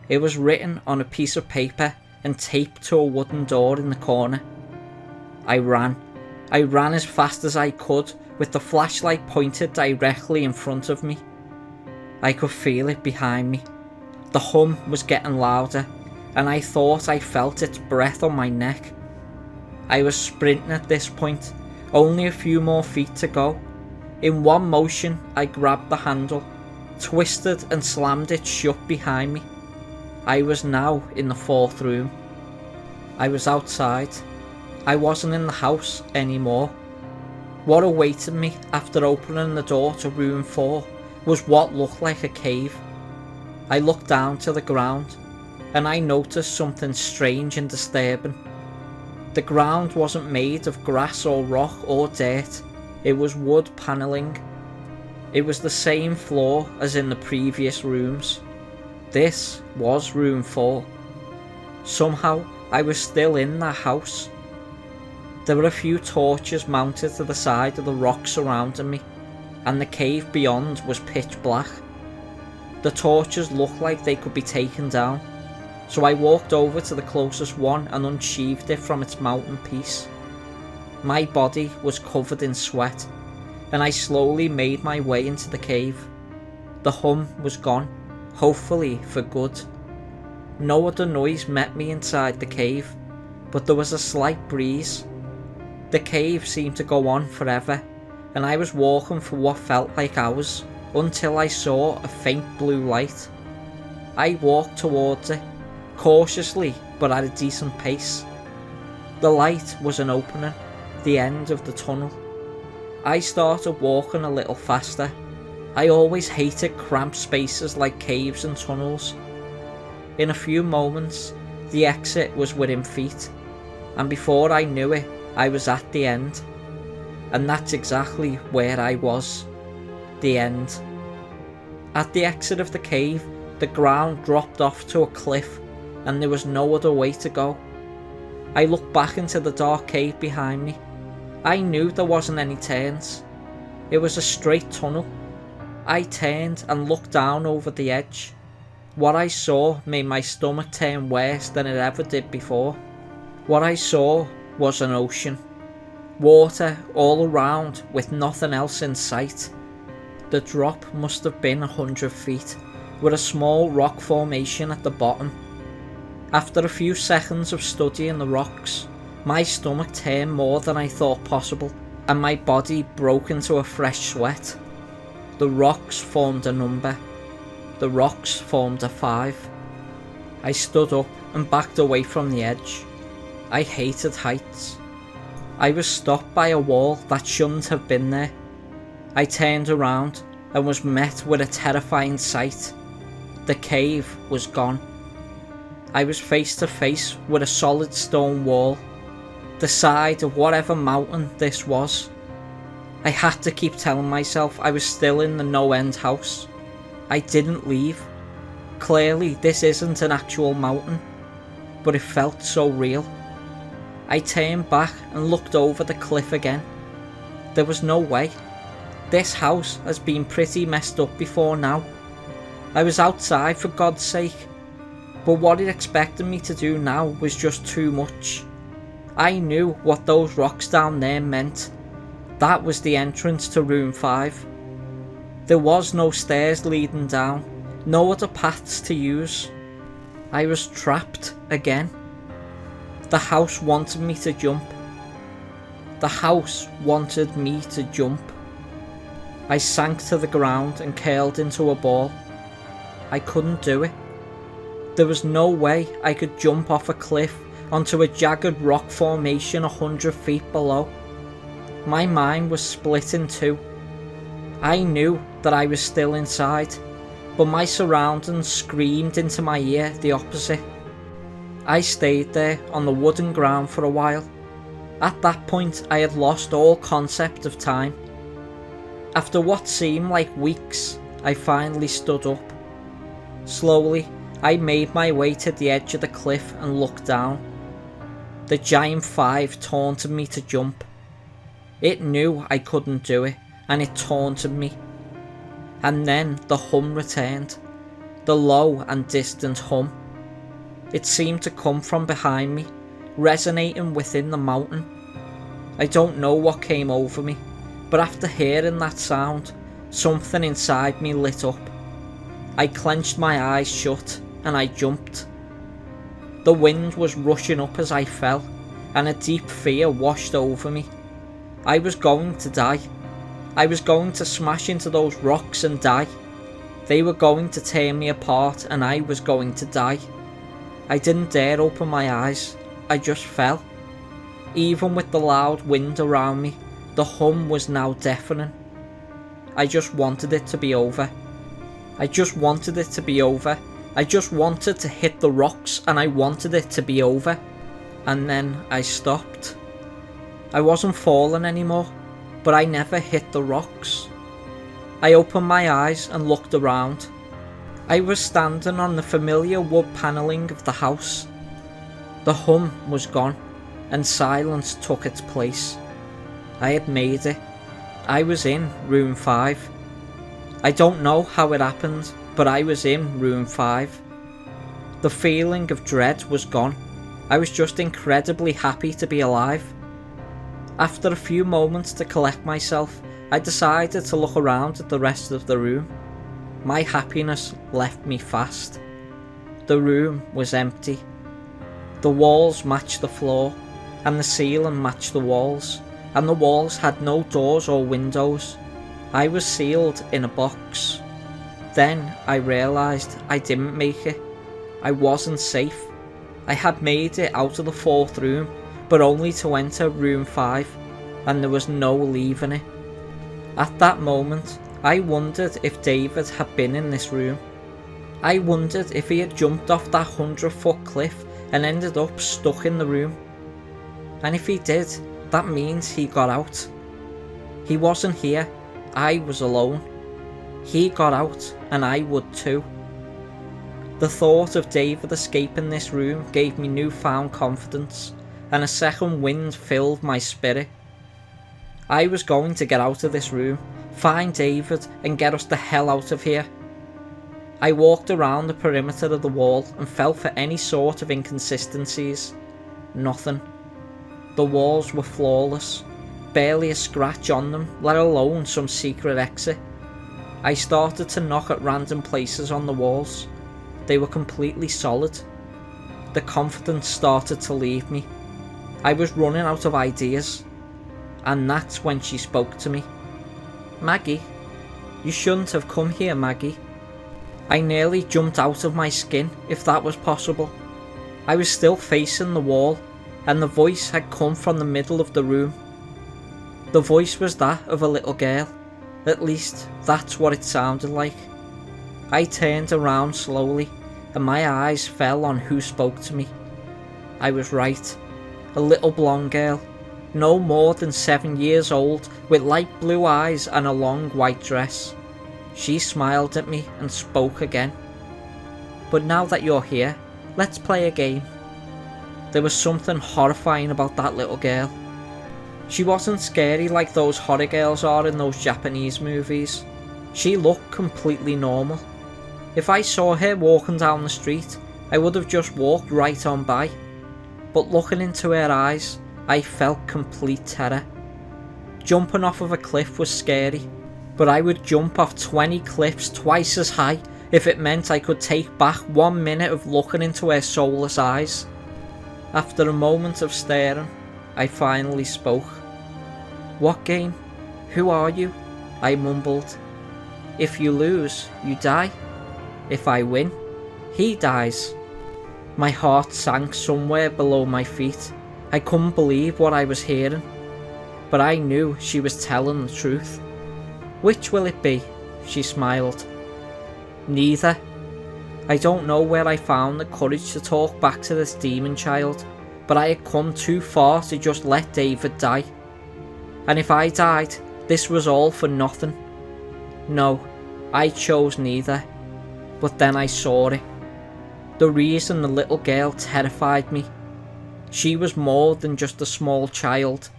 It was written on a piece of paper and taped to a wooden door in the corner. I ran as fast as I could, with the flashlight pointed directly in front of me. I could feel it behind me. The hum was getting louder, and I thought I felt its breath on my neck. I was sprinting at this point, only a few more feet to go. In one motion, I grabbed the handle, twisted and slammed it shut behind me. I was now in the 4th room. I was outside. I wasn't in the house anymore. What awaited me after opening the door to room 4 was what looked like a cave. I looked down to the ground, and I noticed something strange and disturbing. The ground wasn't made of grass or rock or dirt. It was wood panelling. It was the same floor as in the previous rooms. This was room 4. Somehow I was still in that house. There were a few torches mounted to the side of the rock surrounding me, and the cave beyond was pitch black. The torches looked like they could be taken down, so I walked over to the closest one and unsheathed it from its mounting piece. My body was covered in sweat, and I slowly made my way into the cave. The hum was gone, hopefully for good. No other noise met me inside the cave, but there was a slight breeze. The cave seemed to go on forever, and I was walking for what felt like hours, until I saw a faint blue light. I walked towards it, cautiously but at a decent pace. The light was an opening, the end of the tunnel. I started walking a little faster. I always hated cramped spaces like caves and tunnels. In a few moments, the exit was within feet, and before I knew it, I was at the end. And that's exactly where I was. The end. At the exit of the cave, the ground dropped off to a cliff, and there was no other way to go. I looked back into the dark cave behind me. I knew there wasn't any turns. It was a straight tunnel. I turned and looked down over the edge. What I saw made my stomach turn worse than it ever did before. What I saw was an ocean. Water all around with nothing else in sight. The drop must have been 100 feet, with a small rock formation at the bottom. After a few seconds of studying the rocks, my stomach turned more than I thought possible, and my body broke into a fresh sweat. The rocks formed a number. The rocks formed a 5. I stood up and backed away from the edge. I hated heights. I was stopped by a wall that shouldn't have been there. I turned around and was met with a terrifying sight. The cave was gone. I was face to face with a solid stone wall, the side of whatever mountain this was. I had to keep telling myself I was still in the NoEnd house. I didn't leave. Clearly this isn't an actual mountain, but it felt so real. I turned back and looked over the cliff again. There was no way. This house has been pretty messed up before now. I was outside for God's sake, but what it expected me to do now was just too much. I knew what those rocks down there meant. That was the entrance to room 5. There was no stairs leading down, no other paths to use. I was trapped again. The house wanted me to jump. The house wanted me to jump. I sank to the ground and curled into a ball. I couldn't do it. There was no way I could jump off a cliff onto a jagged rock formation 100 feet below. My mind was split in two. I knew that I was still inside, but my surroundings screamed into my ear the opposite. I stayed there on the wooden ground for a while. At that point I had lost all concept of time. After what seemed like weeks, I finally stood up. Slowly, I made my way to the edge of the cliff and looked down. The giant 5 taunted me to jump. It knew I couldn't do it, and it taunted me. And then the hum returned, the low and distant hum. It seemed to come from behind me, resonating within the mountain. I don't know what came over me, but after hearing that sound, something inside me lit up. I clenched my eyes shut and I jumped. The wind was rushing up as I fell, and a deep fear washed over me. I was going to die. I was going to smash into those rocks and die. They were going to tear me apart and I was going to die. I didn't dare open my eyes. I just fell. Even with the loud wind around me, the hum was now deafening. I just wanted it to be over. I just wanted it to be over. I just wanted to hit the rocks and I wanted it to be over. And then I stopped. I wasn't falling anymore, but I never hit the rocks. I opened my eyes and looked around. I was standing on the familiar wood panelling of the house. The hum was gone, and silence took its place. I had made it. I was in room 5. I don't know how it happened, but I was in room 5. The feeling of dread was gone. I was just incredibly happy to be alive. After a few moments to collect myself, I decided to look around at the rest of the room. My happiness left me fast. The room was empty. The walls matched the floor, and the ceiling matched the walls, and the walls had no doors or windows. I was sealed in a box. Then I realised I didn't make it. I wasn't safe. I had made it out of the 4th room, but only to enter room 5, and there was no leaving it. At that moment, I wondered if David had been in this room. I wondered if he had jumped off that 100-foot cliff and ended up stuck in the room. And if he did, that means he got out. He wasn't here. I was alone. He got out, and I would too. The thought of David escaping this room gave me newfound confidence, and a second wind filled my spirit. I was going to get out of this room, find David, and get us the hell out of here. I walked around the perimeter of the wall and felt for any sort of inconsistencies. Nothing. The walls were flawless, barely a scratch on them, let alone some secret exit. I started to knock at random places on the walls. They were completely solid. The confidence started to leave me. I was running out of ideas. And that's when she spoke to me. "Maggie, you shouldn't have come here, Maggie." I nearly jumped out of my skin, if that was possible. I was still facing the wall, and the voice had come from the middle of the room. The voice was that of a little girl. At least, that's what it sounded like. I turned around slowly, and my eyes fell on who spoke to me. I was right. A little blonde girl, no more than 7 years old, with light blue eyes and a long white dress. She smiled at me and spoke again. "But now that you're here, let's play a game." There was something horrifying about that little girl. She wasn't scary like those horror girls are in those Japanese movies. She looked completely normal. If I saw her walking down the street, I would have just walked right on by. But looking into her eyes, I felt complete terror. Jumping off of a cliff was scary, but I would jump off 20 cliffs twice as high if it meant I could take back 1 minute of looking into her soulless eyes. After a moment of staring, I finally spoke. "What game? Who are you?" I mumbled. "If you lose, you die. If I win, he dies." My heart sank somewhere below my feet. I couldn't believe what I was hearing, but I knew she was telling the truth. "Which will it be?" she smiled. "Neither. I don't know where I found the courage to talk back to this demon child, but I had come too far to just let David die. And if I died, this was all for nothing. No, I chose neither. But then I saw it. The reason the little girl terrified me. She was more than just a small child.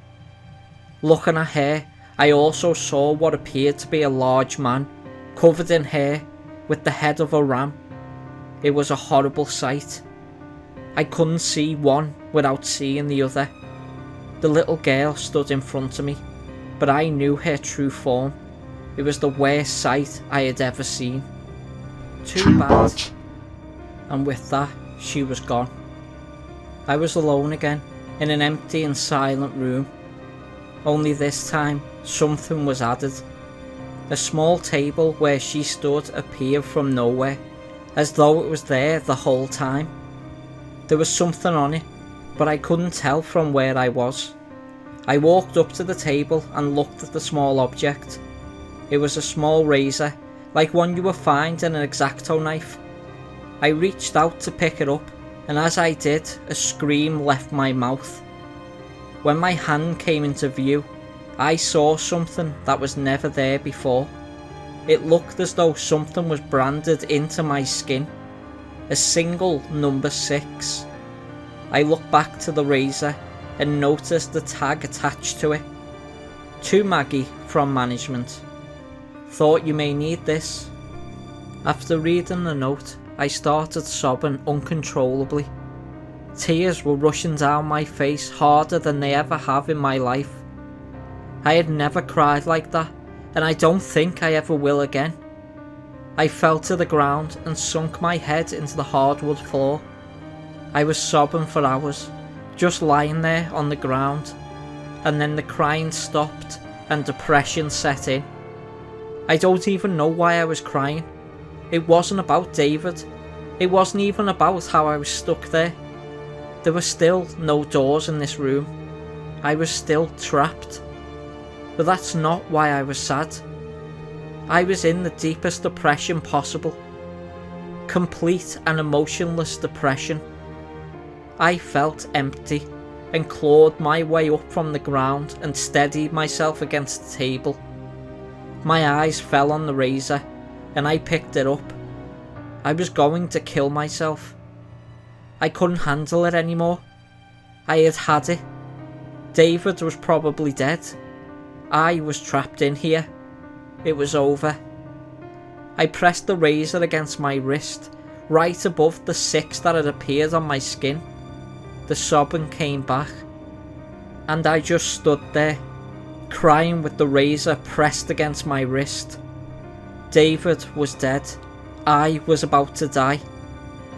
Looking at her, I also saw what appeared to be a large man, covered in hair, with the head of a ram. It was a horrible sight. I couldn't see one without seeing the other. The little girl stood in front of me, but I knew her true form. It was the worst sight I had ever seen. Too bad. And with that, she was gone. I was alone again, in an empty and silent room. Only this time, something was added. A small table where she stood appeared from nowhere, as though it was there the whole time. There was something on it, but I couldn't tell from where I was. I walked up to the table and looked at the small object. It was a small razor, like one you would find in an X-Acto knife. I reached out to pick it up, and as I did, a scream left my mouth. When my hand came into view, I saw something that was never there before. It looked as though something was branded into my skin. A single number 6. I looked back to the razor and noticed the tag attached to it. To Maggie from management. Thought you may need this. After reading the note, I started sobbing uncontrollably. Tears were rushing down my face harder than they ever have in my life. I had never cried like that, and I don't think I ever will again. I fell to the ground and sunk my head into the hardwood floor. I was sobbing for hours, just lying there on the ground, and then the crying stopped and depression set in. I don't even know why I was crying. It wasn't about David. It wasn't even about how I was stuck there. There were still no doors in this room. I was still trapped. But that's not why I was sad. I was in the deepest depression possible. Complete and emotionless depression. I felt empty and clawed my way up from the ground and steadied myself against the table. My eyes fell on the razor and I picked it up. I was going to kill myself. I couldn't handle it anymore. I had had it. David was probably dead. I was trapped in here. It was over. I pressed the razor against my wrist, right above the 6 that had appeared on my skin. The sobbing came back, and I just stood there, crying with the razor pressed against my wrist. David was dead. I was about to die.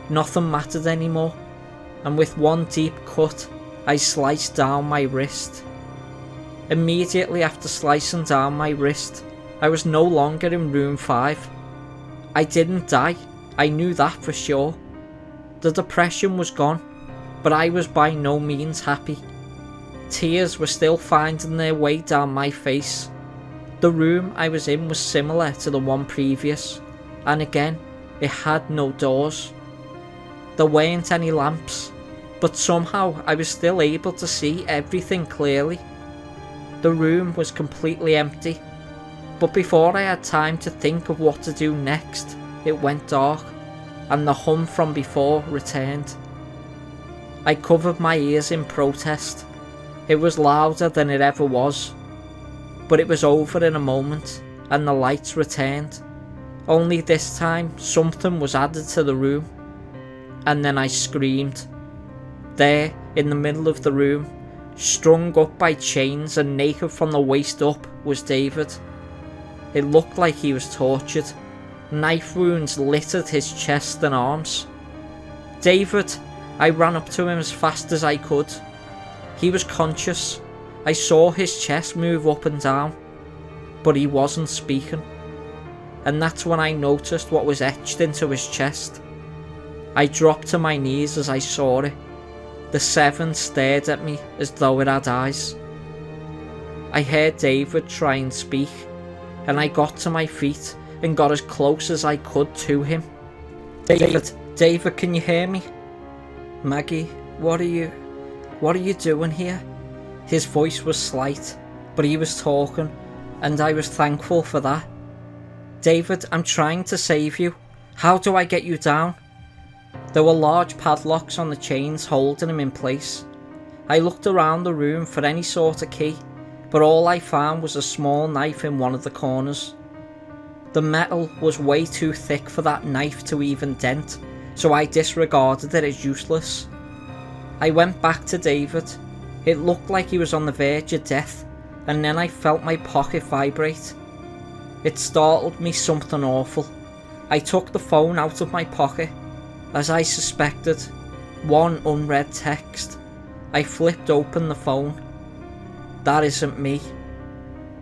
Nothing mattered anymore, and with one deep cut, I sliced down my wrist. Immediately after slicing down my wrist, I was no longer in room 5. I didn't die, I knew that for sure. The depression was gone, but I was by no means happy. Tears were still finding their way down my face. The room I was in was similar to the one previous, and again, it had no doors. There weren't any lamps, but somehow I was still able to see everything clearly. The room was completely empty, but before I had time to think of what to do next, it went dark, and the hum from before returned. I covered my ears in protest. It was louder than it ever was, but it was over in a moment, and the lights returned. Only this time, something was added to the room, and then I screamed. There, in the middle of the room, strung up by chains and naked from the waist up, was David. It looked like he was tortured. Knife wounds littered his chest and arms. David! I ran up to him as fast as I could. He was conscious. I saw his chest move up and down, but he wasn't speaking. And that's when I noticed what was etched into his chest. I dropped to my knees as I saw it. The 7 stared at me as though it had eyes. I heard David try and speak, and I got to my feet and got as close as I could to him. David, can you hear me? Maggie, what are you doing here? His voice was slight, but he was talking, and I was thankful for that. David, I'm trying to save you. How do I get you down? There were large padlocks on the chains holding him in place. I looked around the room for any sort of key, but all I found was a small knife in one of the corners. The metal was way too thick for that knife to even dent, so I disregarded it as useless. I went back to David. It looked like he was on the verge of death, and then I felt my pocket vibrate. It startled me something awful. I took the phone out of my pocket. As I suspected, one unread text. I flipped open the phone. That isn't me.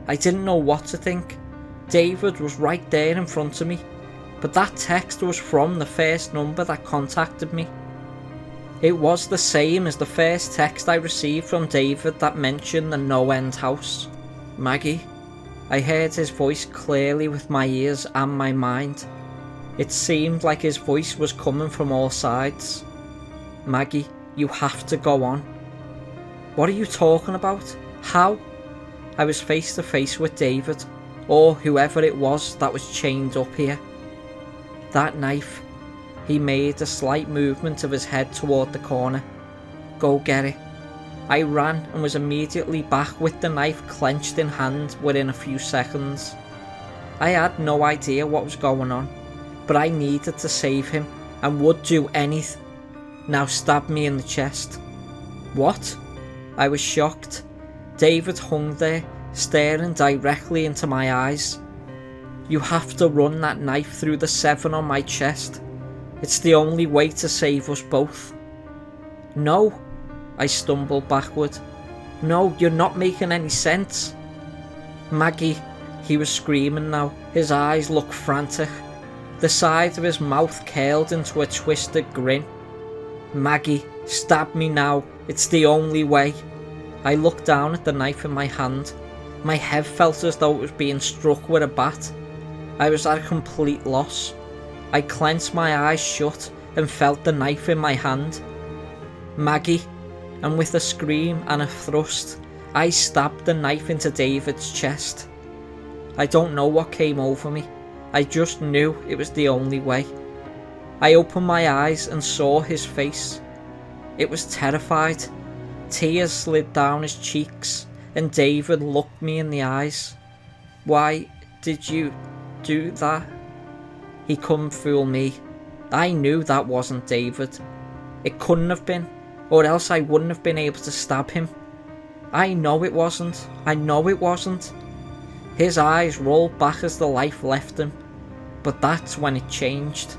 I didn't know what to think. David was right there in front of me, but that text was from the first number that contacted me. It was the same as the first text I received from David that mentioned the NoEnd house. Maggie. I heard his voice clearly with my ears and my mind. It seemed like his voice was coming from all sides. Maggie, you have to go on. What are you talking about? How? I was face to face with David, or whoever it was that was chained up here. That knife. He made a slight movement of his head toward the corner. Go get it. I ran and was immediately back with the knife clenched in hand within a few seconds. I had no idea what was going on, but I needed to save him and would do anything. Now stab me in the chest. What? I was shocked. David hung there, staring directly into my eyes. You have to run that knife through the 7 on my chest. It's the only way to save us both. No, I stumbled backward. No, you're not making any sense. Maggie, he was screaming now. His eyes looked frantic. The side of his mouth curled into a twisted grin. Maggie, stab me now. It's the only way. I looked down at the knife in my hand. My head felt as though it was being struck with a bat. I was at a complete loss. I clenched my eyes shut and felt the knife in my hand. Maggie, and with a scream and a thrust, I stabbed the knife into David's chest. I don't know what came over me. I just knew it was the only way. I opened my eyes and saw his face. It was terrified. Tears slid down his cheeks, and David looked me in the eyes. Why did you do that? He couldn't fool me. I knew that wasn't David. It couldn't have been, or else I wouldn't have been able to stab him. I know it wasn't. I know it wasn't. His eyes rolled back as the life left him, but that's when it changed.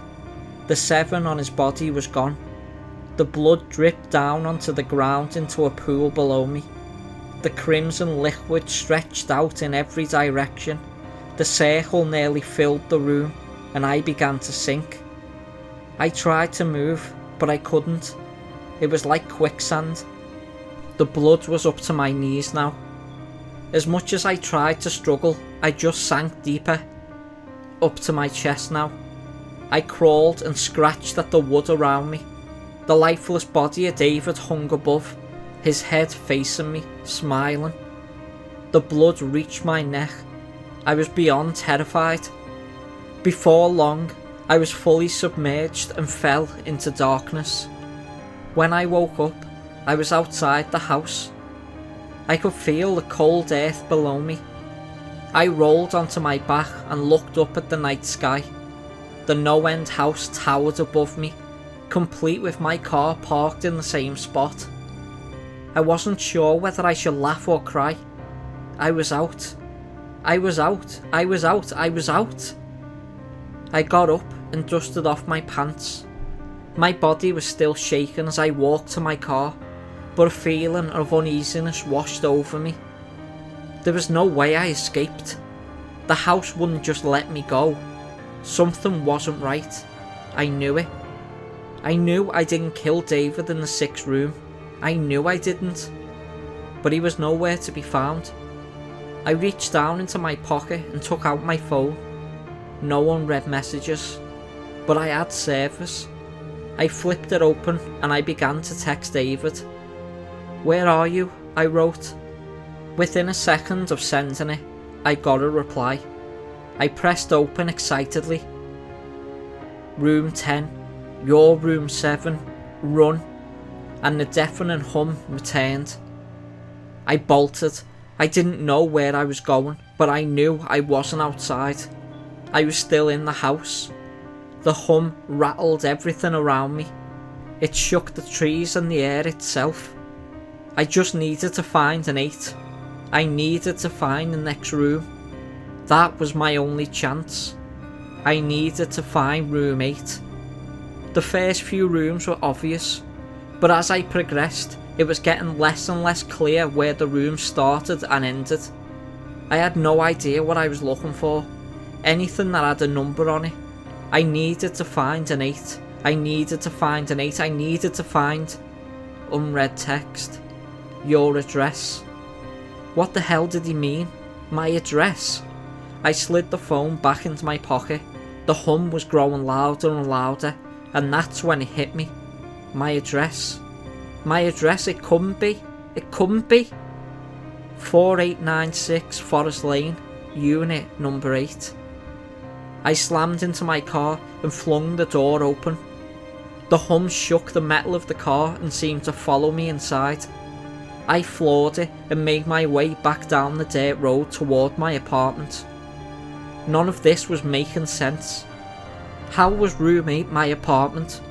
The 7 on his body was gone. The blood dripped down onto the ground into a pool below me. The crimson liquid stretched out in every direction. The circle nearly filled the room, and I began to sink. I tried to move, but I couldn't. It was like quicksand. The blood was up to my knees now. As much as I tried to struggle, I just sank deeper. Up to my chest now. I crawled and scratched at the wood around me. The lifeless body of David hung above, his head facing me, smiling. The blood reached my neck. I was beyond terrified. Before long, I was fully submerged and fell into darkness. When I woke up, I was outside the house. I could feel the cold earth below me. I rolled onto my back and looked up at the night sky. The NoEnd house towered above me, complete with my car parked in the same spot. I wasn't sure whether I should laugh or cry. I was out. I was out. I was out. I was out. I got up and dusted off my pants. My body was still shaking as I walked to my car, but a feeling of uneasiness washed over me. There was no way I escaped. The house wouldn't just let me go. Something wasn't right. I knew it. I knew I didn't kill David in the 6th room. I knew I didn't. But he was nowhere to be found. I reached down into my pocket and took out my phone. No unread messages, but I had service. I flipped it open and I began to text David. Where are you? I wrote. Within a second of sending it, I got a reply. I pressed open excitedly. Room 10, your room 7, run, and the deafening hum returned. I bolted. I didn't know where I was going, but I knew I wasn't outside. I was still in the house. The hum rattled everything around me. It shook the trees and the air itself. I just needed to find an 8. I needed to find the next room. That was my only chance. I needed to find room 8. The first few rooms were obvious, but as I progressed, it was getting less and less clear where the rooms started and ended. I had no idea what I was looking for. Anything that had a number on it. I needed to find an 8. I needed to find an 8. I needed to find... Unread text. Your address. What the hell did he mean? My address? I slid the phone back into my pocket. The hum was growing louder and louder, and that's when it hit me. My address. My address, it couldn't be. It couldn't be. 4896 Forest Lane, unit number 8. I slammed into my car and flung the door open. The hum shook the metal of the car and seemed to follow me inside. I floored it and made my way back down the dirt road toward my apartment. None of this was making sense. How was room 8 my apartment?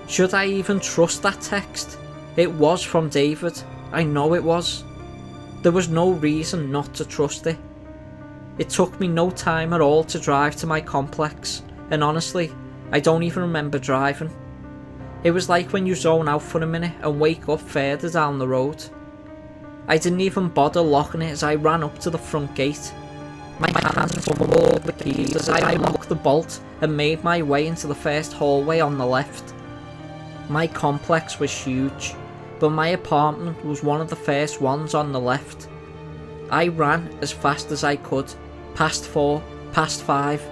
Should I even trust that text? It was from David. I know it was. There was no reason not to trust it. It took me no time at all to drive to my complex, and honestly, I don't even remember driving. It was like when you zone out for a minute and wake up further down the road. I didn't even bother locking it as I ran up to the front gate. My hands fumbled all the keys as I unlocked the bolt and made my way into the first hallway on the left. My complex was huge, but my apartment was one of the first ones on the left. I ran as fast as I could, past 4, past 5.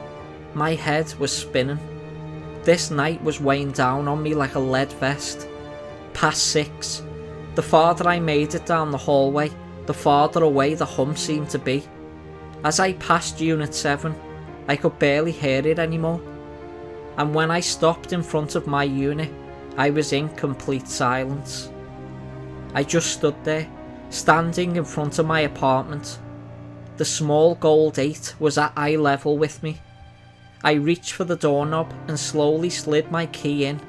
My head was spinning. This night was weighing down on me like a lead vest. Past 6. The farther I made it down the hallway, the farther away the hum seemed to be. As I passed unit 7, I could barely hear it anymore. And when I stopped in front of my unit, I was in complete silence. I just stood there, standing in front of my apartment. The small gold 8 was at eye level with me. I reached for the doorknob and slowly slid my key in,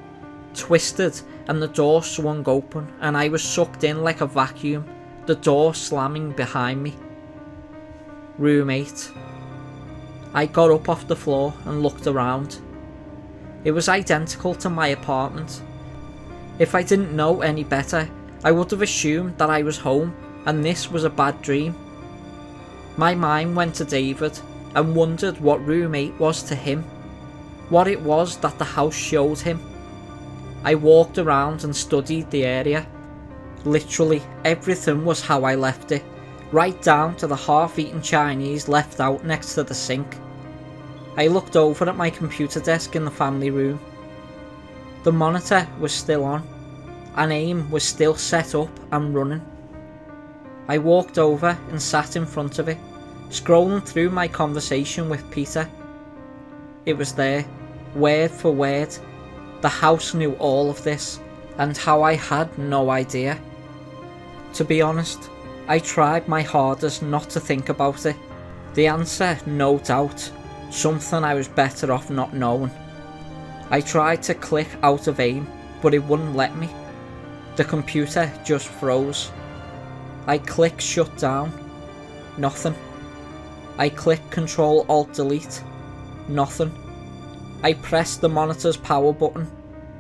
twisted, and the door swung open and I was sucked in like a vacuum, the door slamming behind me. Room 8. I got up off the floor and looked around. It was identical to my apartment. If I didn't know any better, I would have assumed that I was home and this was a bad dream. My mind went to David and wondered what room 8 was to him, what it was that the house showed him. I walked around and studied the area. Literally everything was how I left it, right down to the half-eaten Chinese left out next to the sink. I looked over at my computer desk in the family room. The monitor was still on, and AIM was still set up and running. I walked over and sat in front of it, scrolling through my conversation with Peter. It was there, word for word. The house knew all of this, and how I had no idea. To be honest, I tried my hardest not to think about it. The answer, no doubt, something I was better off not knowing. I tried to click out of AIM, but it wouldn't let me. The computer just froze. I clicked shut down. Nothing. I clicked Control Alt Delete. Nothing. I pressed the monitor's power button.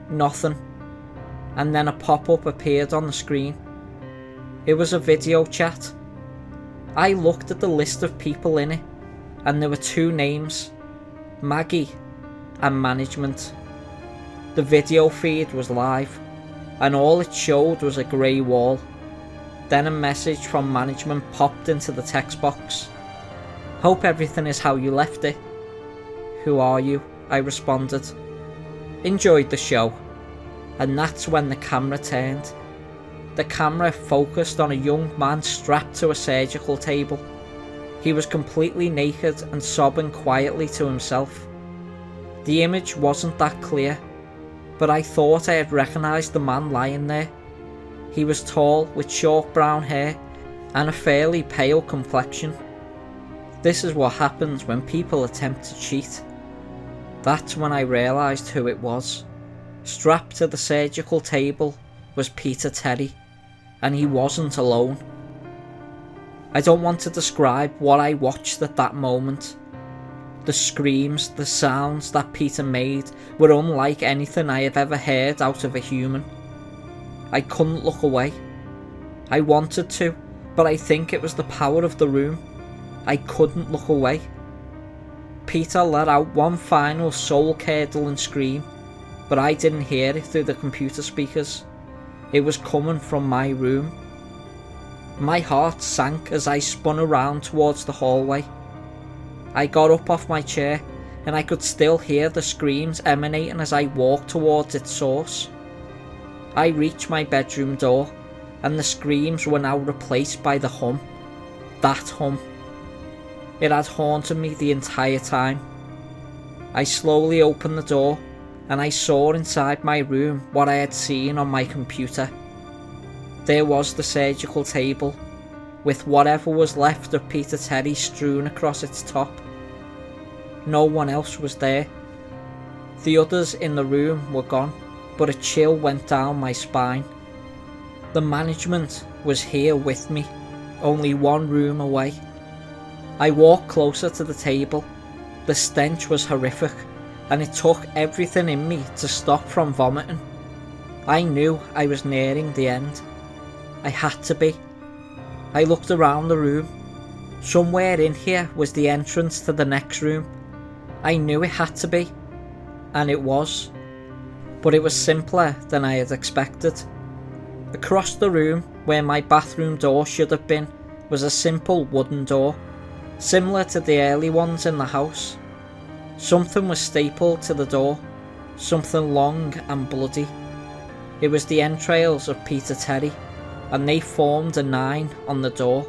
Nothing. And then a pop-up appeared on the screen. It was a video chat. I looked at the list of people in it, and there were 2 names, Maggie and Management. The video feed was live, and all it showed was a grey wall. Then a message from Management popped into the text box. Hope everything is how you left it. Who are you? I responded. Enjoyed the show. And that's when the camera turned. The camera focused on a young man strapped to a surgical table. He was completely naked and sobbing quietly to himself. The image wasn't that clear, but I thought I had recognised the man lying there. He was tall, with short brown hair and a fairly pale complexion. This is what happens when people attempt to cheat. That's when I realised who it was. Strapped to the surgical table was Peter Terry, and he wasn't alone. I don't want to describe what I watched at that moment. The screams, the sounds that Peter made were unlike anything I have ever heard out of a human. I couldn't look away. I wanted to, but I think it was the power of the room. I couldn't look away. Peter let out one final soul-curdling scream, but I didn't hear it through the computer speakers. It was coming from my room. My heart sank as I spun around towards the hallway. I got up off my chair, and I could still hear the screams emanating as I walked towards its source. I reached my bedroom door, and the screams were now replaced by the hum. That hum. It had haunted me the entire time. I slowly opened the door, and I saw inside my room what I had seen on my computer. There was the surgical table, with whatever was left of Peter Terry strewn across its top. No one else was there. The others in the room were gone, but a chill went down my spine. The management was here with me, only one room away. I walked closer to the table. The stench was horrific, and it took everything in me to stop from vomiting. I knew I was nearing the end. I had to be. I looked around the room. Somewhere in here was the entrance to the next room. I knew it had to be, and it was. But it was simpler than I had expected. Across the room, where my bathroom door should have been, was a simple wooden door, similar to the early ones in the house. Something was stapled to the door, something long and bloody. It was the entrails of Peter Terry, and they formed a 9 on the door.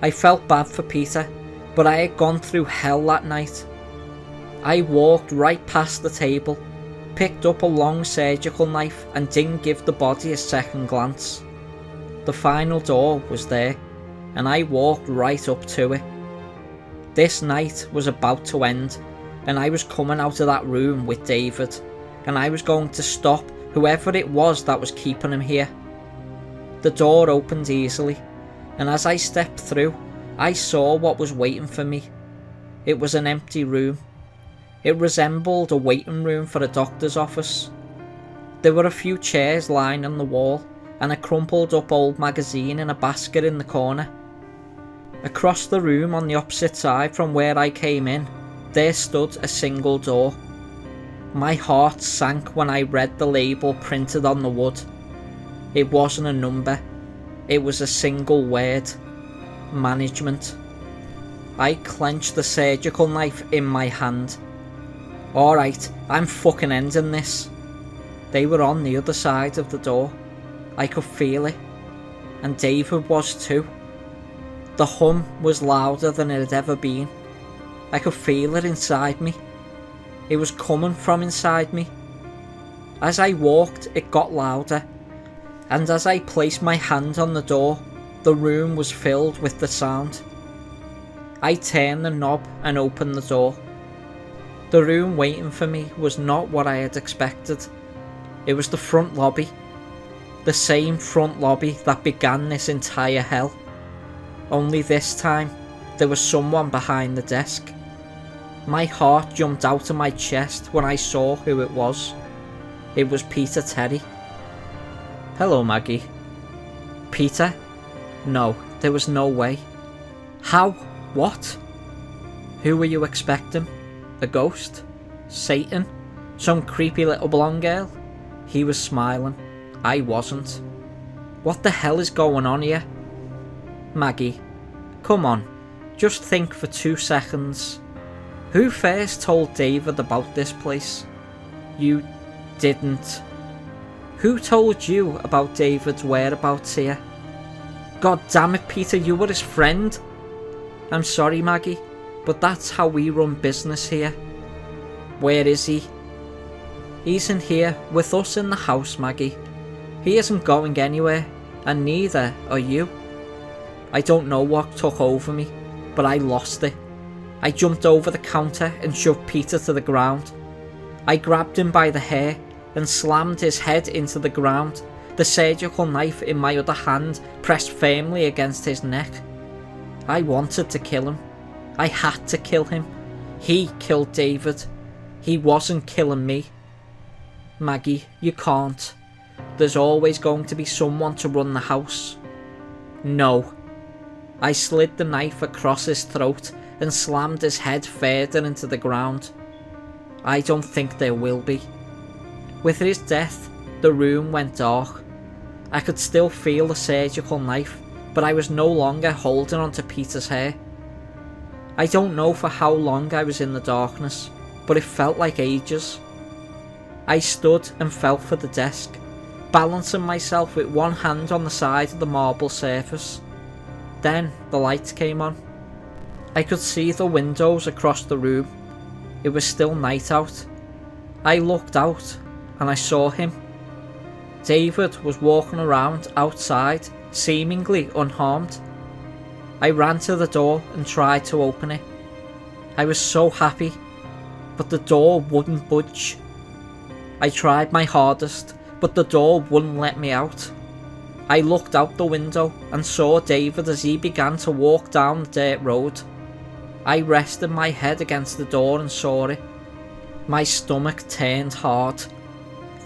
I felt bad for Peter, but I had gone through hell that night. I walked right past the table, picked up a long surgical knife and didn't give the body a second glance. The final door was there, and I walked right up to it. This night was about to end, and I was coming out of that room with David, and I was going to stop whoever it was that was keeping him here. The door opened easily, and as I stepped through, I saw what was waiting for me. It was an empty room. It resembled a waiting room for a doctor's office. There were a few chairs lying on the wall, and a crumpled up old magazine in a basket in the corner. Across the room on the opposite side from where I came in, there stood a single door. My heart sank when I read the label printed on the wood. It wasn't a number, it was a single word: management. I clenched the surgical knife in my hand. Alright, I'm fucking ending this. They were on the other side of the door. I could feel it, and David was too. The hum was louder than it had ever been. I could feel it inside me. It was coming from inside me. As I walked, it got louder, and as I placed my hand on the door, the room was filled with the sound. I turned the knob and opened the door. The room waiting for me was not what I had expected. It was the front lobby. The same front lobby that began this entire hell. Only this time, there was someone behind the desk. My heart jumped out of my chest when I saw who it was. It was Peter Terry. Hello, Maggie. Peter? No, there was no way. How? What? Who were you expecting? A ghost? Satan? Some creepy little blonde girl? He was smiling. I wasn't. What the hell is going on here? Maggie, come on, just think for 2 seconds. Who first told David about this place? You didn't. Who told you about David's whereabouts here? God damn it, Peter, you were his friend. I'm sorry, Maggie, but that's how we run business here. Where is he? He's in here with us in the house, Maggie. He isn't going anywhere, and neither are you. I don't know what took over me, but I lost it. I jumped over the counter and shoved Peter to the ground. I grabbed him by the hair and slammed his head into the ground, the surgical knife in my other hand pressed firmly against his neck. I wanted to kill him. I had to kill him. He killed David. He wasn't killing me. Maggie, you can't. There's always going to be someone to run the house. No. I slid the knife across his throat and slammed his head further into the ground. I don't think there will be. With his death, the room went dark. I could still feel the surgical knife, but I was no longer holding onto Peter's hair. I don't know for how long I was in the darkness, but it felt like ages. I stood and felt for the desk, balancing myself with one hand on the side of the marble surface. Then the lights came on. I could see the windows across the room. It was still night out. I looked out and I saw him. David was walking around outside, seemingly unharmed. I ran to the door and tried to open it. I was so happy, but the door wouldn't budge. I tried my hardest, but the door wouldn't let me out. I looked out the window and saw David as he began to walk down the dirt road. I rested my head against the door and saw it. My stomach turned hard.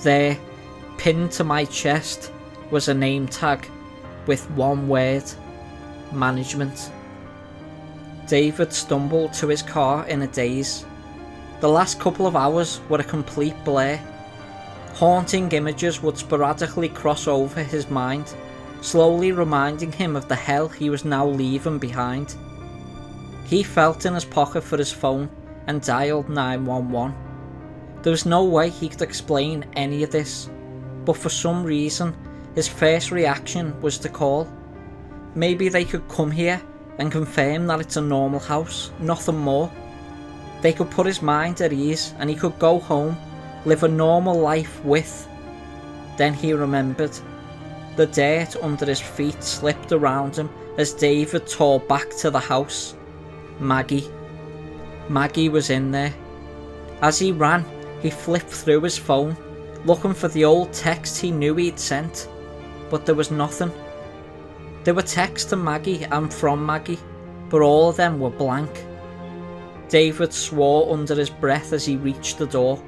There, pinned to my chest, was a name tag with one word: management. David stumbled to his car in a daze. The last couple of hours were a complete blur. Haunting images would sporadically cross over his mind, slowly reminding him of the hell he was now leaving behind. He felt in his pocket for his phone and dialed 911. There was no way he could explain any of this, but for some reason his first reaction was to call. Maybe they could come here and confirm that it's a normal house, nothing more. They could put his mind at ease and he could go home, live a normal life with. Then he remembered. The dirt under his feet slipped around him as David tore back to the house. Maggie. Maggie was in there. As he ran, he flipped through his phone, looking for the old text he knew he'd sent, but there was nothing. There were texts to Maggie and from Maggie, but all of them were blank. David swore under his breath as he reached the door.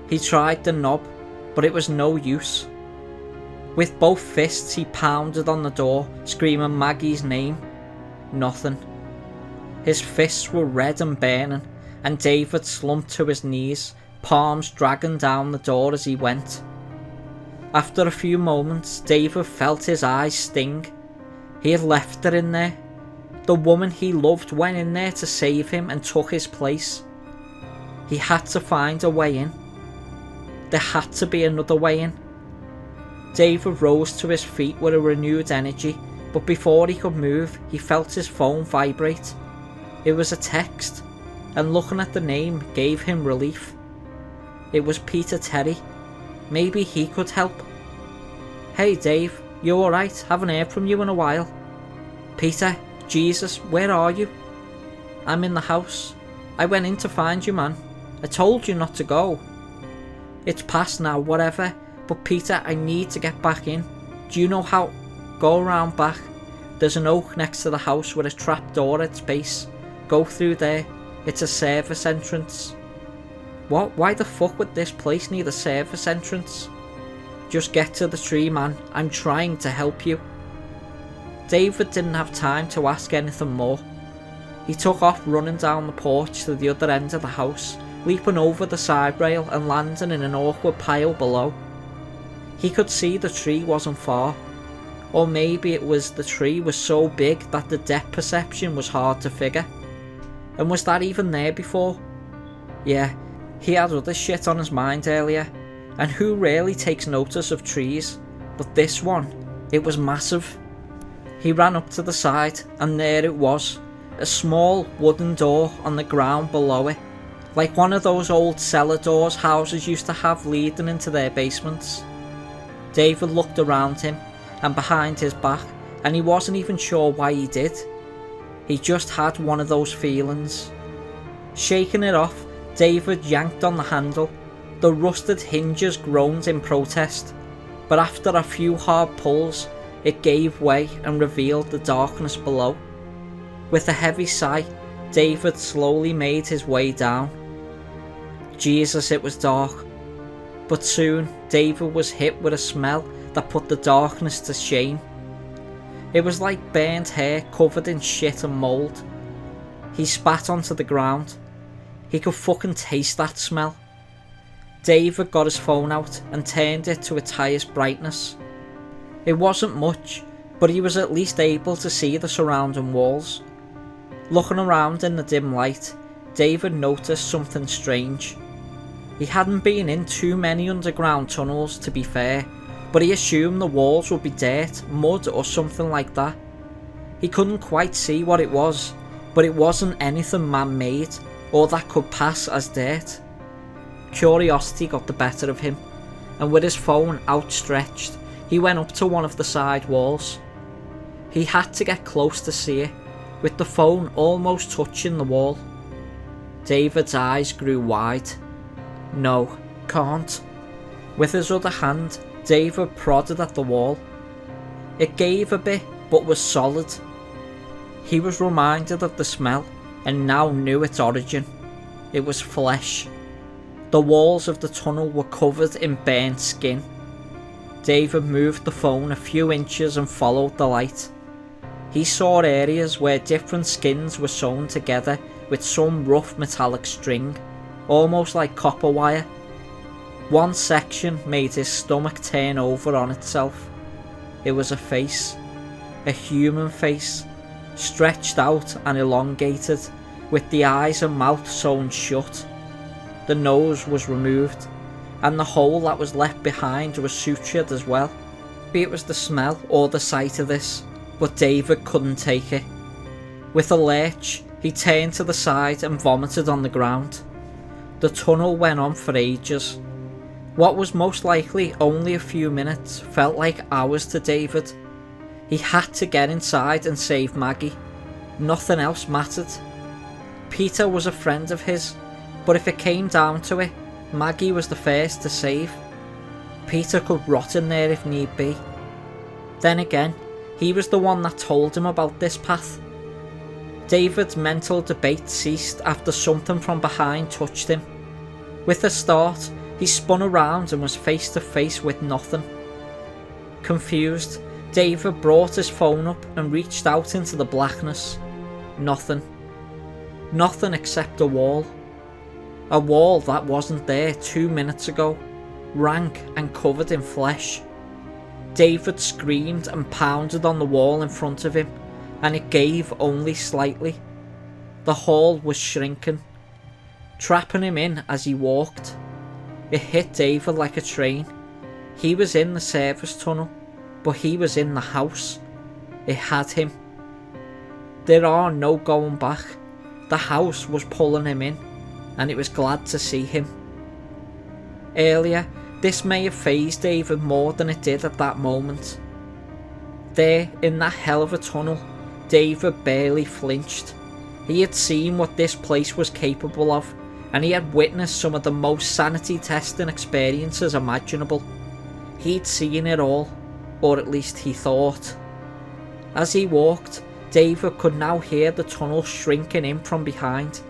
He tried the knob, but it was no use. With both fists he pounded on the door, screaming Maggie's name. Nothing. His fists were red and burning, and David slumped to his knees, palms dragging down the door as he went. After a few moments, David felt his eyes sting. He had left her in there. The woman he loved went in there to save him and took his place. He had to find a way in. There had to be another way in. David rose to his feet with a renewed energy, but before he could move, he felt his phone vibrate. It was a text, and looking at the name gave him relief. It was Peter Terry. Maybe he could help. Hey Dave, you alright? Haven't heard from you in a while. Peter, Jesus, where are you? I'm in the house. I went in to find you, man. I told you not to go. It's past now, whatever, but Peter, I need to get back in. Do you know how? Go around back. There's an oak next to the house with a trap door at its base. Go through there. It's a service entrance. What? Why the fuck would this place need a service entrance? Just get to the tree, man. I'm trying to help you. David didn't have time to ask anything more. He took off running down the porch to the other end of the house, leaping over the side rail and landing in an awkward pile below. He could see the tree wasn't far, or maybe it was the tree was so big that the depth perception was hard to figure. And was that even there before? Yeah, he had other shit on his mind earlier, and who really takes notice of trees? But this one, it was massive. He ran up to the side, and there it was, a small wooden door on the ground below it, like one of those old cellar doors houses used to have leading into their basements. David looked around him and behind his back, and he wasn't even sure why he did. He just had one of those feelings. Shaking it off, David yanked on the handle. The rusted hinges groaned in protest, but after a few hard pulls, it gave way and revealed the darkness below. With a heavy sigh, David slowly made his way down. Jesus, it was dark. But soon, David was hit with a smell that put the darkness to shame. It was like burnt hair covered in shit and mould. He spat onto the ground. He could fucking taste that smell. David got his phone out and turned it to its highest brightness. It wasn't much, but he was at least able to see the surrounding walls. Looking around in the dim light, David noticed something strange. He hadn't been in too many underground tunnels, to be fair, but he assumed the walls would be dirt, mud or something like that. He couldn't quite see what it was, but it wasn't anything man-made or that could pass as dirt. Curiosity got the better of him, and with his phone outstretched, he went up to one of the side walls. He had to get close to see it, with the phone almost touching the wall. David's eyes grew wide. No, can't. With his other hand, David prodded at the wall. It gave a bit, but was solid. He was reminded of the smell, and now knew its origin. It was flesh. The walls of the tunnel were covered in burnt skin. David moved the phone a few inches and followed the light. He saw areas where different skins were sewn together with some rough metallic string, almost like copper wire. One section made his stomach turn over on itself. It was a face, a human face, stretched out and elongated, with the eyes and mouth sewn shut. The nose was removed, and the hole that was left behind was sutured as well. Maybe it was the smell or the sight of this, but David couldn't take it. With a lurch, he turned to the side and vomited on the ground. The tunnel went on for ages. What was most likely only a few minutes felt like hours to David. He had to get inside and save Maggie. Nothing else mattered. Peter was a friend of his, but if it came down to it, Maggie was the first to save. Peter could rot in there if need be. Then again, he was the one that told him about this path. David's mental debate ceased after something from behind touched him. With a start, he spun around and was face to face with nothing. Confused, David brought his phone up and reached out into the blackness. Nothing. Nothing except a wall. A wall that wasn't there 2 minutes ago, rank and covered in flesh. David screamed and pounded on the wall in front of him, and it gave only slightly. The hall was shrinking, trapping him in as he walked. It hit David like a train. He was in the service tunnel, but he was in the house. It had him. There are no going back. The house was pulling him in, and it was glad to see him. Earlier, this may have fazed David more than it did at that moment. There, in that hell of a tunnel, David barely flinched. He had seen what this place was capable of, and he had witnessed some of the most sanity-testing experiences imaginable. He'd seen it all, or at least he thought. As he walked, David could now hear the tunnel shrinking in from behind.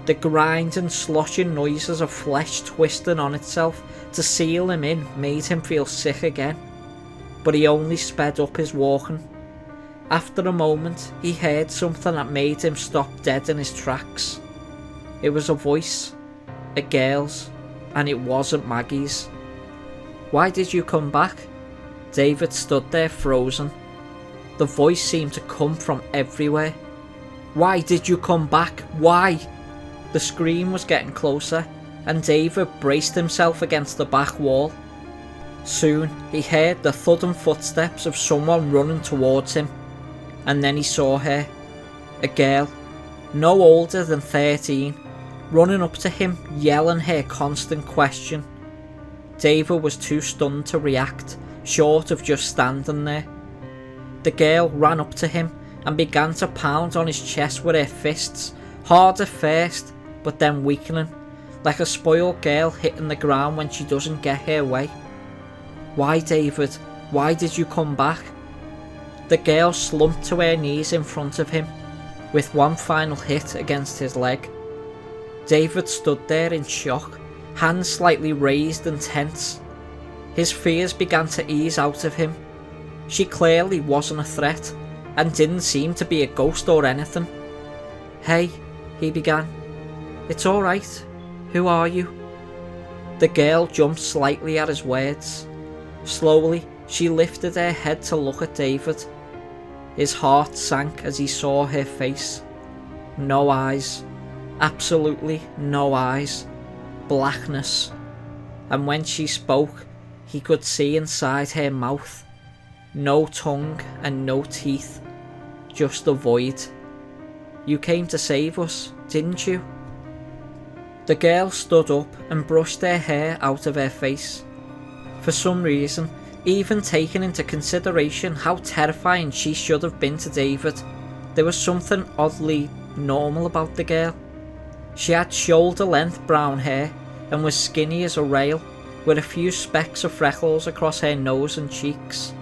The grinding, sloshing noises of flesh twisting on itself to seal him in made him feel sick again, but he only sped up his walking. After a moment, he heard something that made him stop dead in his tracks. It was a voice, a girl's, and it wasn't Maggie's. "Why did you come back?" David stood there frozen. The voice seemed to come from everywhere. "Why did you come back? Why?" The scream was getting closer, and David braced himself against the back wall. Soon he heard the thudding footsteps of someone running towards him, and then he saw her, a girl, no older than 13, running up to him, yelling her constant question. David was too stunned to react, short of just standing there. The girl ran up to him and began to pound on his chest with her fists, hard at first, but then weakening, like a spoiled girl hitting the ground when she doesn't get her way. Why, David? Why did you come back? The girl slumped to her knees in front of him, with one final hit against his leg. David stood there in shock, hands slightly raised and tense. His fears began to ease out of him. She clearly wasn't a threat, and didn't seem to be a ghost or anything. "Hey," he began. "It's alright. Who are you?" The girl jumped slightly at his words. Slowly, she lifted her head to look at David. His heart sank as he saw her face. No eyes. Absolutely no eyes. Blackness. And when she spoke, he could see inside her mouth. No tongue and no teeth. Just a void. "You came to save us, didn't you?" The girl stood up and brushed her hair out of her face. For some reason, even taking into consideration how terrifying she should have been to David, there was something oddly normal about the girl. She had shoulder-length brown hair and was skinny as a rail, with a few specks of freckles across her nose and cheeks.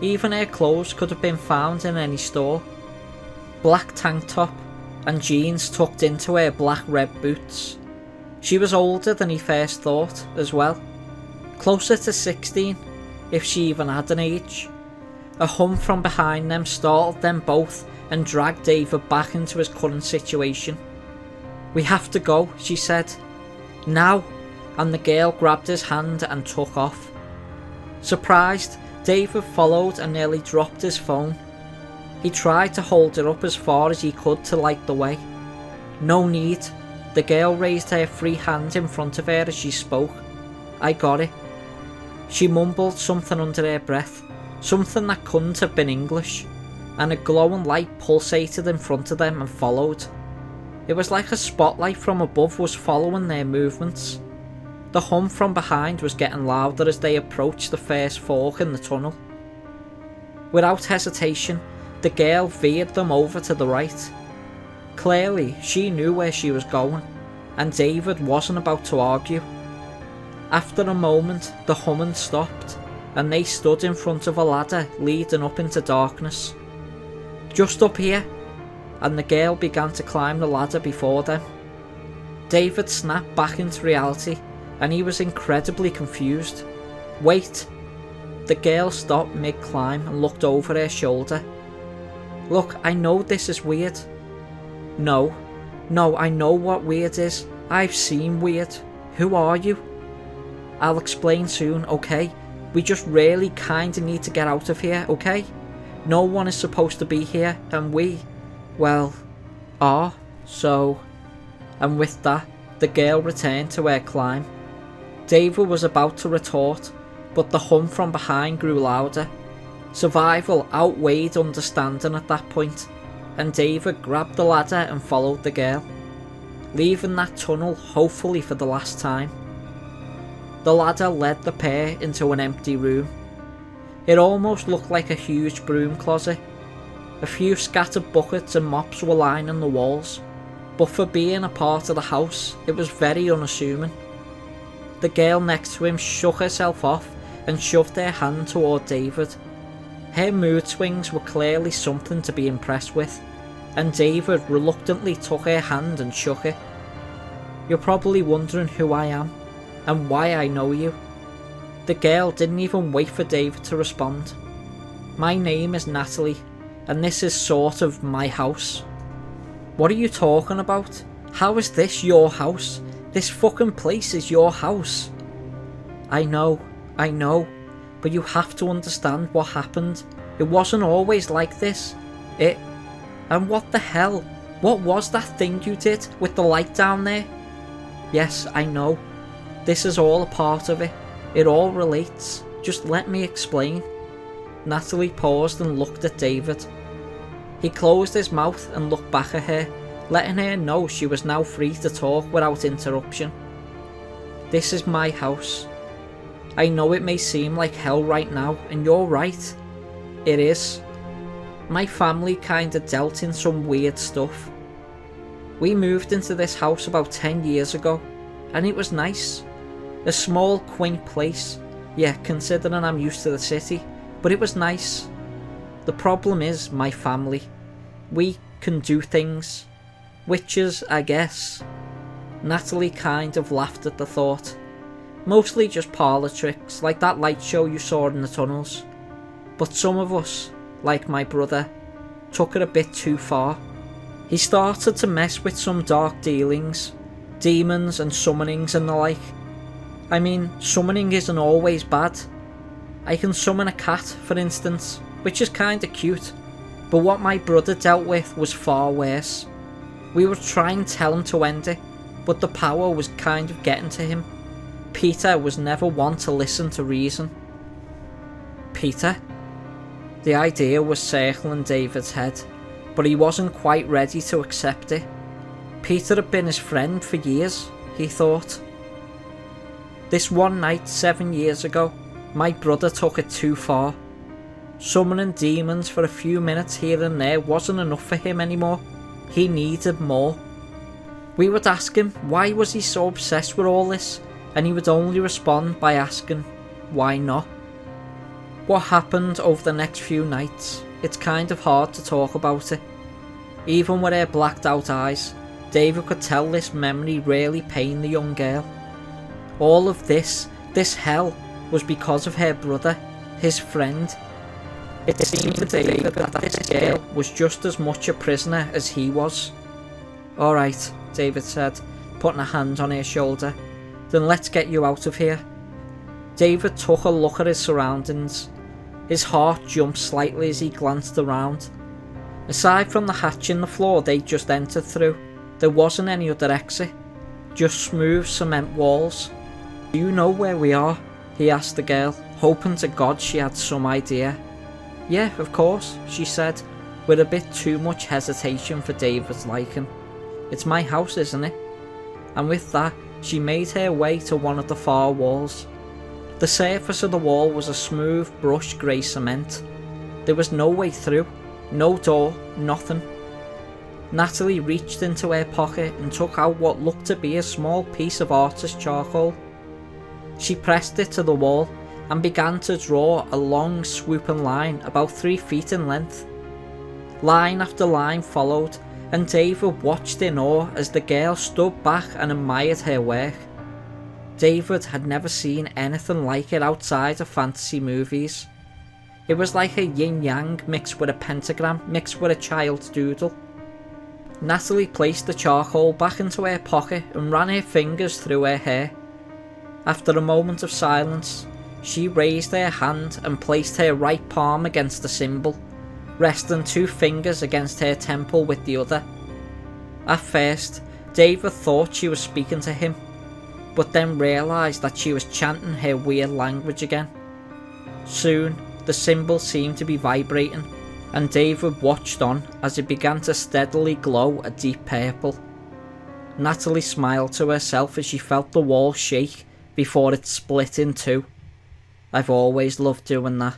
Even her clothes could have been found in any store. Black tank top and jeans tucked into her black red boots. She was older than he first thought as well. Closer to 16, if she even had an age. A hum from behind them startled them both and dragged David back into his current situation. "We have to go," she said. "Now," and the girl grabbed his hand and took off. Surprised, David followed and nearly dropped his phone. He tried to hold it up as far as he could to light the way. "No need." The girl raised her free hand in front of her as she spoke. "I got it." She mumbled something under her breath, something that couldn't have been English, and a glowing light pulsated in front of them and followed. It was like a spotlight from above was following their movements. The hum from behind was getting louder as they approached the first fork in the tunnel. Without hesitation, the girl veered them over to the right. Clearly, she knew where she was going, and David wasn't about to argue. After a moment, the humming stopped, and they stood in front of a ladder leading up into darkness. "Just up here," and the girl began to climb the ladder before them. David snapped back into reality, and he was incredibly confused. "Wait!" The girl stopped mid-climb and looked over her shoulder. "Look, I know this is weird." No, I know what weird is. I've seen weird. Who are you?" "I'll explain soon, okay? We just really kinda need to get out of here, okay? No one is supposed to be here, and we, well, are, so..." And with that, the girl returned to her climb. David was about to retort, but the hum from behind grew louder. Survival outweighed understanding at that point, and David grabbed the ladder and followed the girl, leaving that tunnel hopefully for the last time. The ladder led the pair into an empty room. It almost looked like a huge broom closet. A few scattered buckets and mops were lining the walls, but for being a part of the house, it was very unassuming. The girl next to him shook herself off and shoved her hand toward David. Her mood swings were clearly something to be impressed with, and David reluctantly took her hand and shook it. "You're probably wondering who I am, and why I know you." The girl didn't even wait for David to respond. "My name is Natalie, and this is sort of my house." "What are you talking about? How is this your house? This fucking place is your house." I know, but you have to understand what happened. It wasn't always like this. And what the hell? What was that thing you did with the light down there? Yes, I know. This is all a part of it. It all relates. Just let me explain. Natalie paused and looked at David. He closed his mouth and looked back at her, letting her know she was now free to talk without interruption. "This is my house. I know it may seem like hell right now, and you're right. It is. My family kinda dealt in some weird stuff. We moved into this house about 10 years ago, and it was nice. A small, quaint place, yeah, considering I'm used to the city, but it was nice. The problem is my family. We can do things. Witches, I guess. Natalie kind of laughed at the thought. Mostly just parlour tricks, like that light show you saw in the tunnels. But some of us, like my brother, took it a bit too far. He started to mess with some dark dealings, demons and summonings and the like. I mean, summoning isn't always bad. I can summon a cat, for instance, which is kinda cute, but what my brother dealt with was far worse. We would try and tell him to end it, but the power was kind of getting to him. Peter was never one to listen to reason. Peter? The idea was circling David's head, but he wasn't quite ready to accept it. Peter had been his friend for years, he thought. This one night 7 years ago, my brother took it too far. Summoning demons for a few minutes here and there wasn't enough for him anymore. He needed more. We would ask him why was he so obsessed with all this, and he would only respond by asking, why not? What happened over the next few nights, it's kind of hard to talk about it. Even with her blacked out eyes, David could tell this memory really pained the young girl. All of this hell, was because of her brother, his friend. It seemed to David that this girl was just as much a prisoner as he was. "Alright," David said, putting a hand on her shoulder. "Then let's get you out of here." David took a look at his surroundings. His heart jumped slightly as he glanced around. Aside from the hatch in the floor they'd just entered through, there wasn't any other exit, just smooth cement walls. "Do you know where we are?" he asked the girl, hoping to God she had some idea. "Yeah, of course," she said, with a bit too much hesitation for David's liking. "It's my house, isn't it?" And with that, she made her way to one of the far walls. The surface of the wall was a smooth brushed grey cement. There was no way through, no door, nothing. Natalie reached into her pocket and took out what looked to be a small piece of artist charcoal. She pressed it to the wall and began to draw a long swooping line about 3 feet in length. Line after line followed, and David watched in awe as the girl stood back and admired her work. David had never seen anything like it outside of fantasy movies. It was like a yin-yang mixed with a pentagram mixed with a child's doodle. Natalie placed the charcoal back into her pocket and ran her fingers through her hair. After a moment of silence, she raised her hand and placed her right palm against the symbol, resting 2 fingers against her temple with the other. At first, David thought she was speaking to him, but then realised that she was chanting her weird language again. Soon, the symbol seemed to be vibrating, and David watched on as it began to steadily glow a deep purple. Natalie smiled to herself as she felt the wall shake before it split in two. "I've always loved doing that,"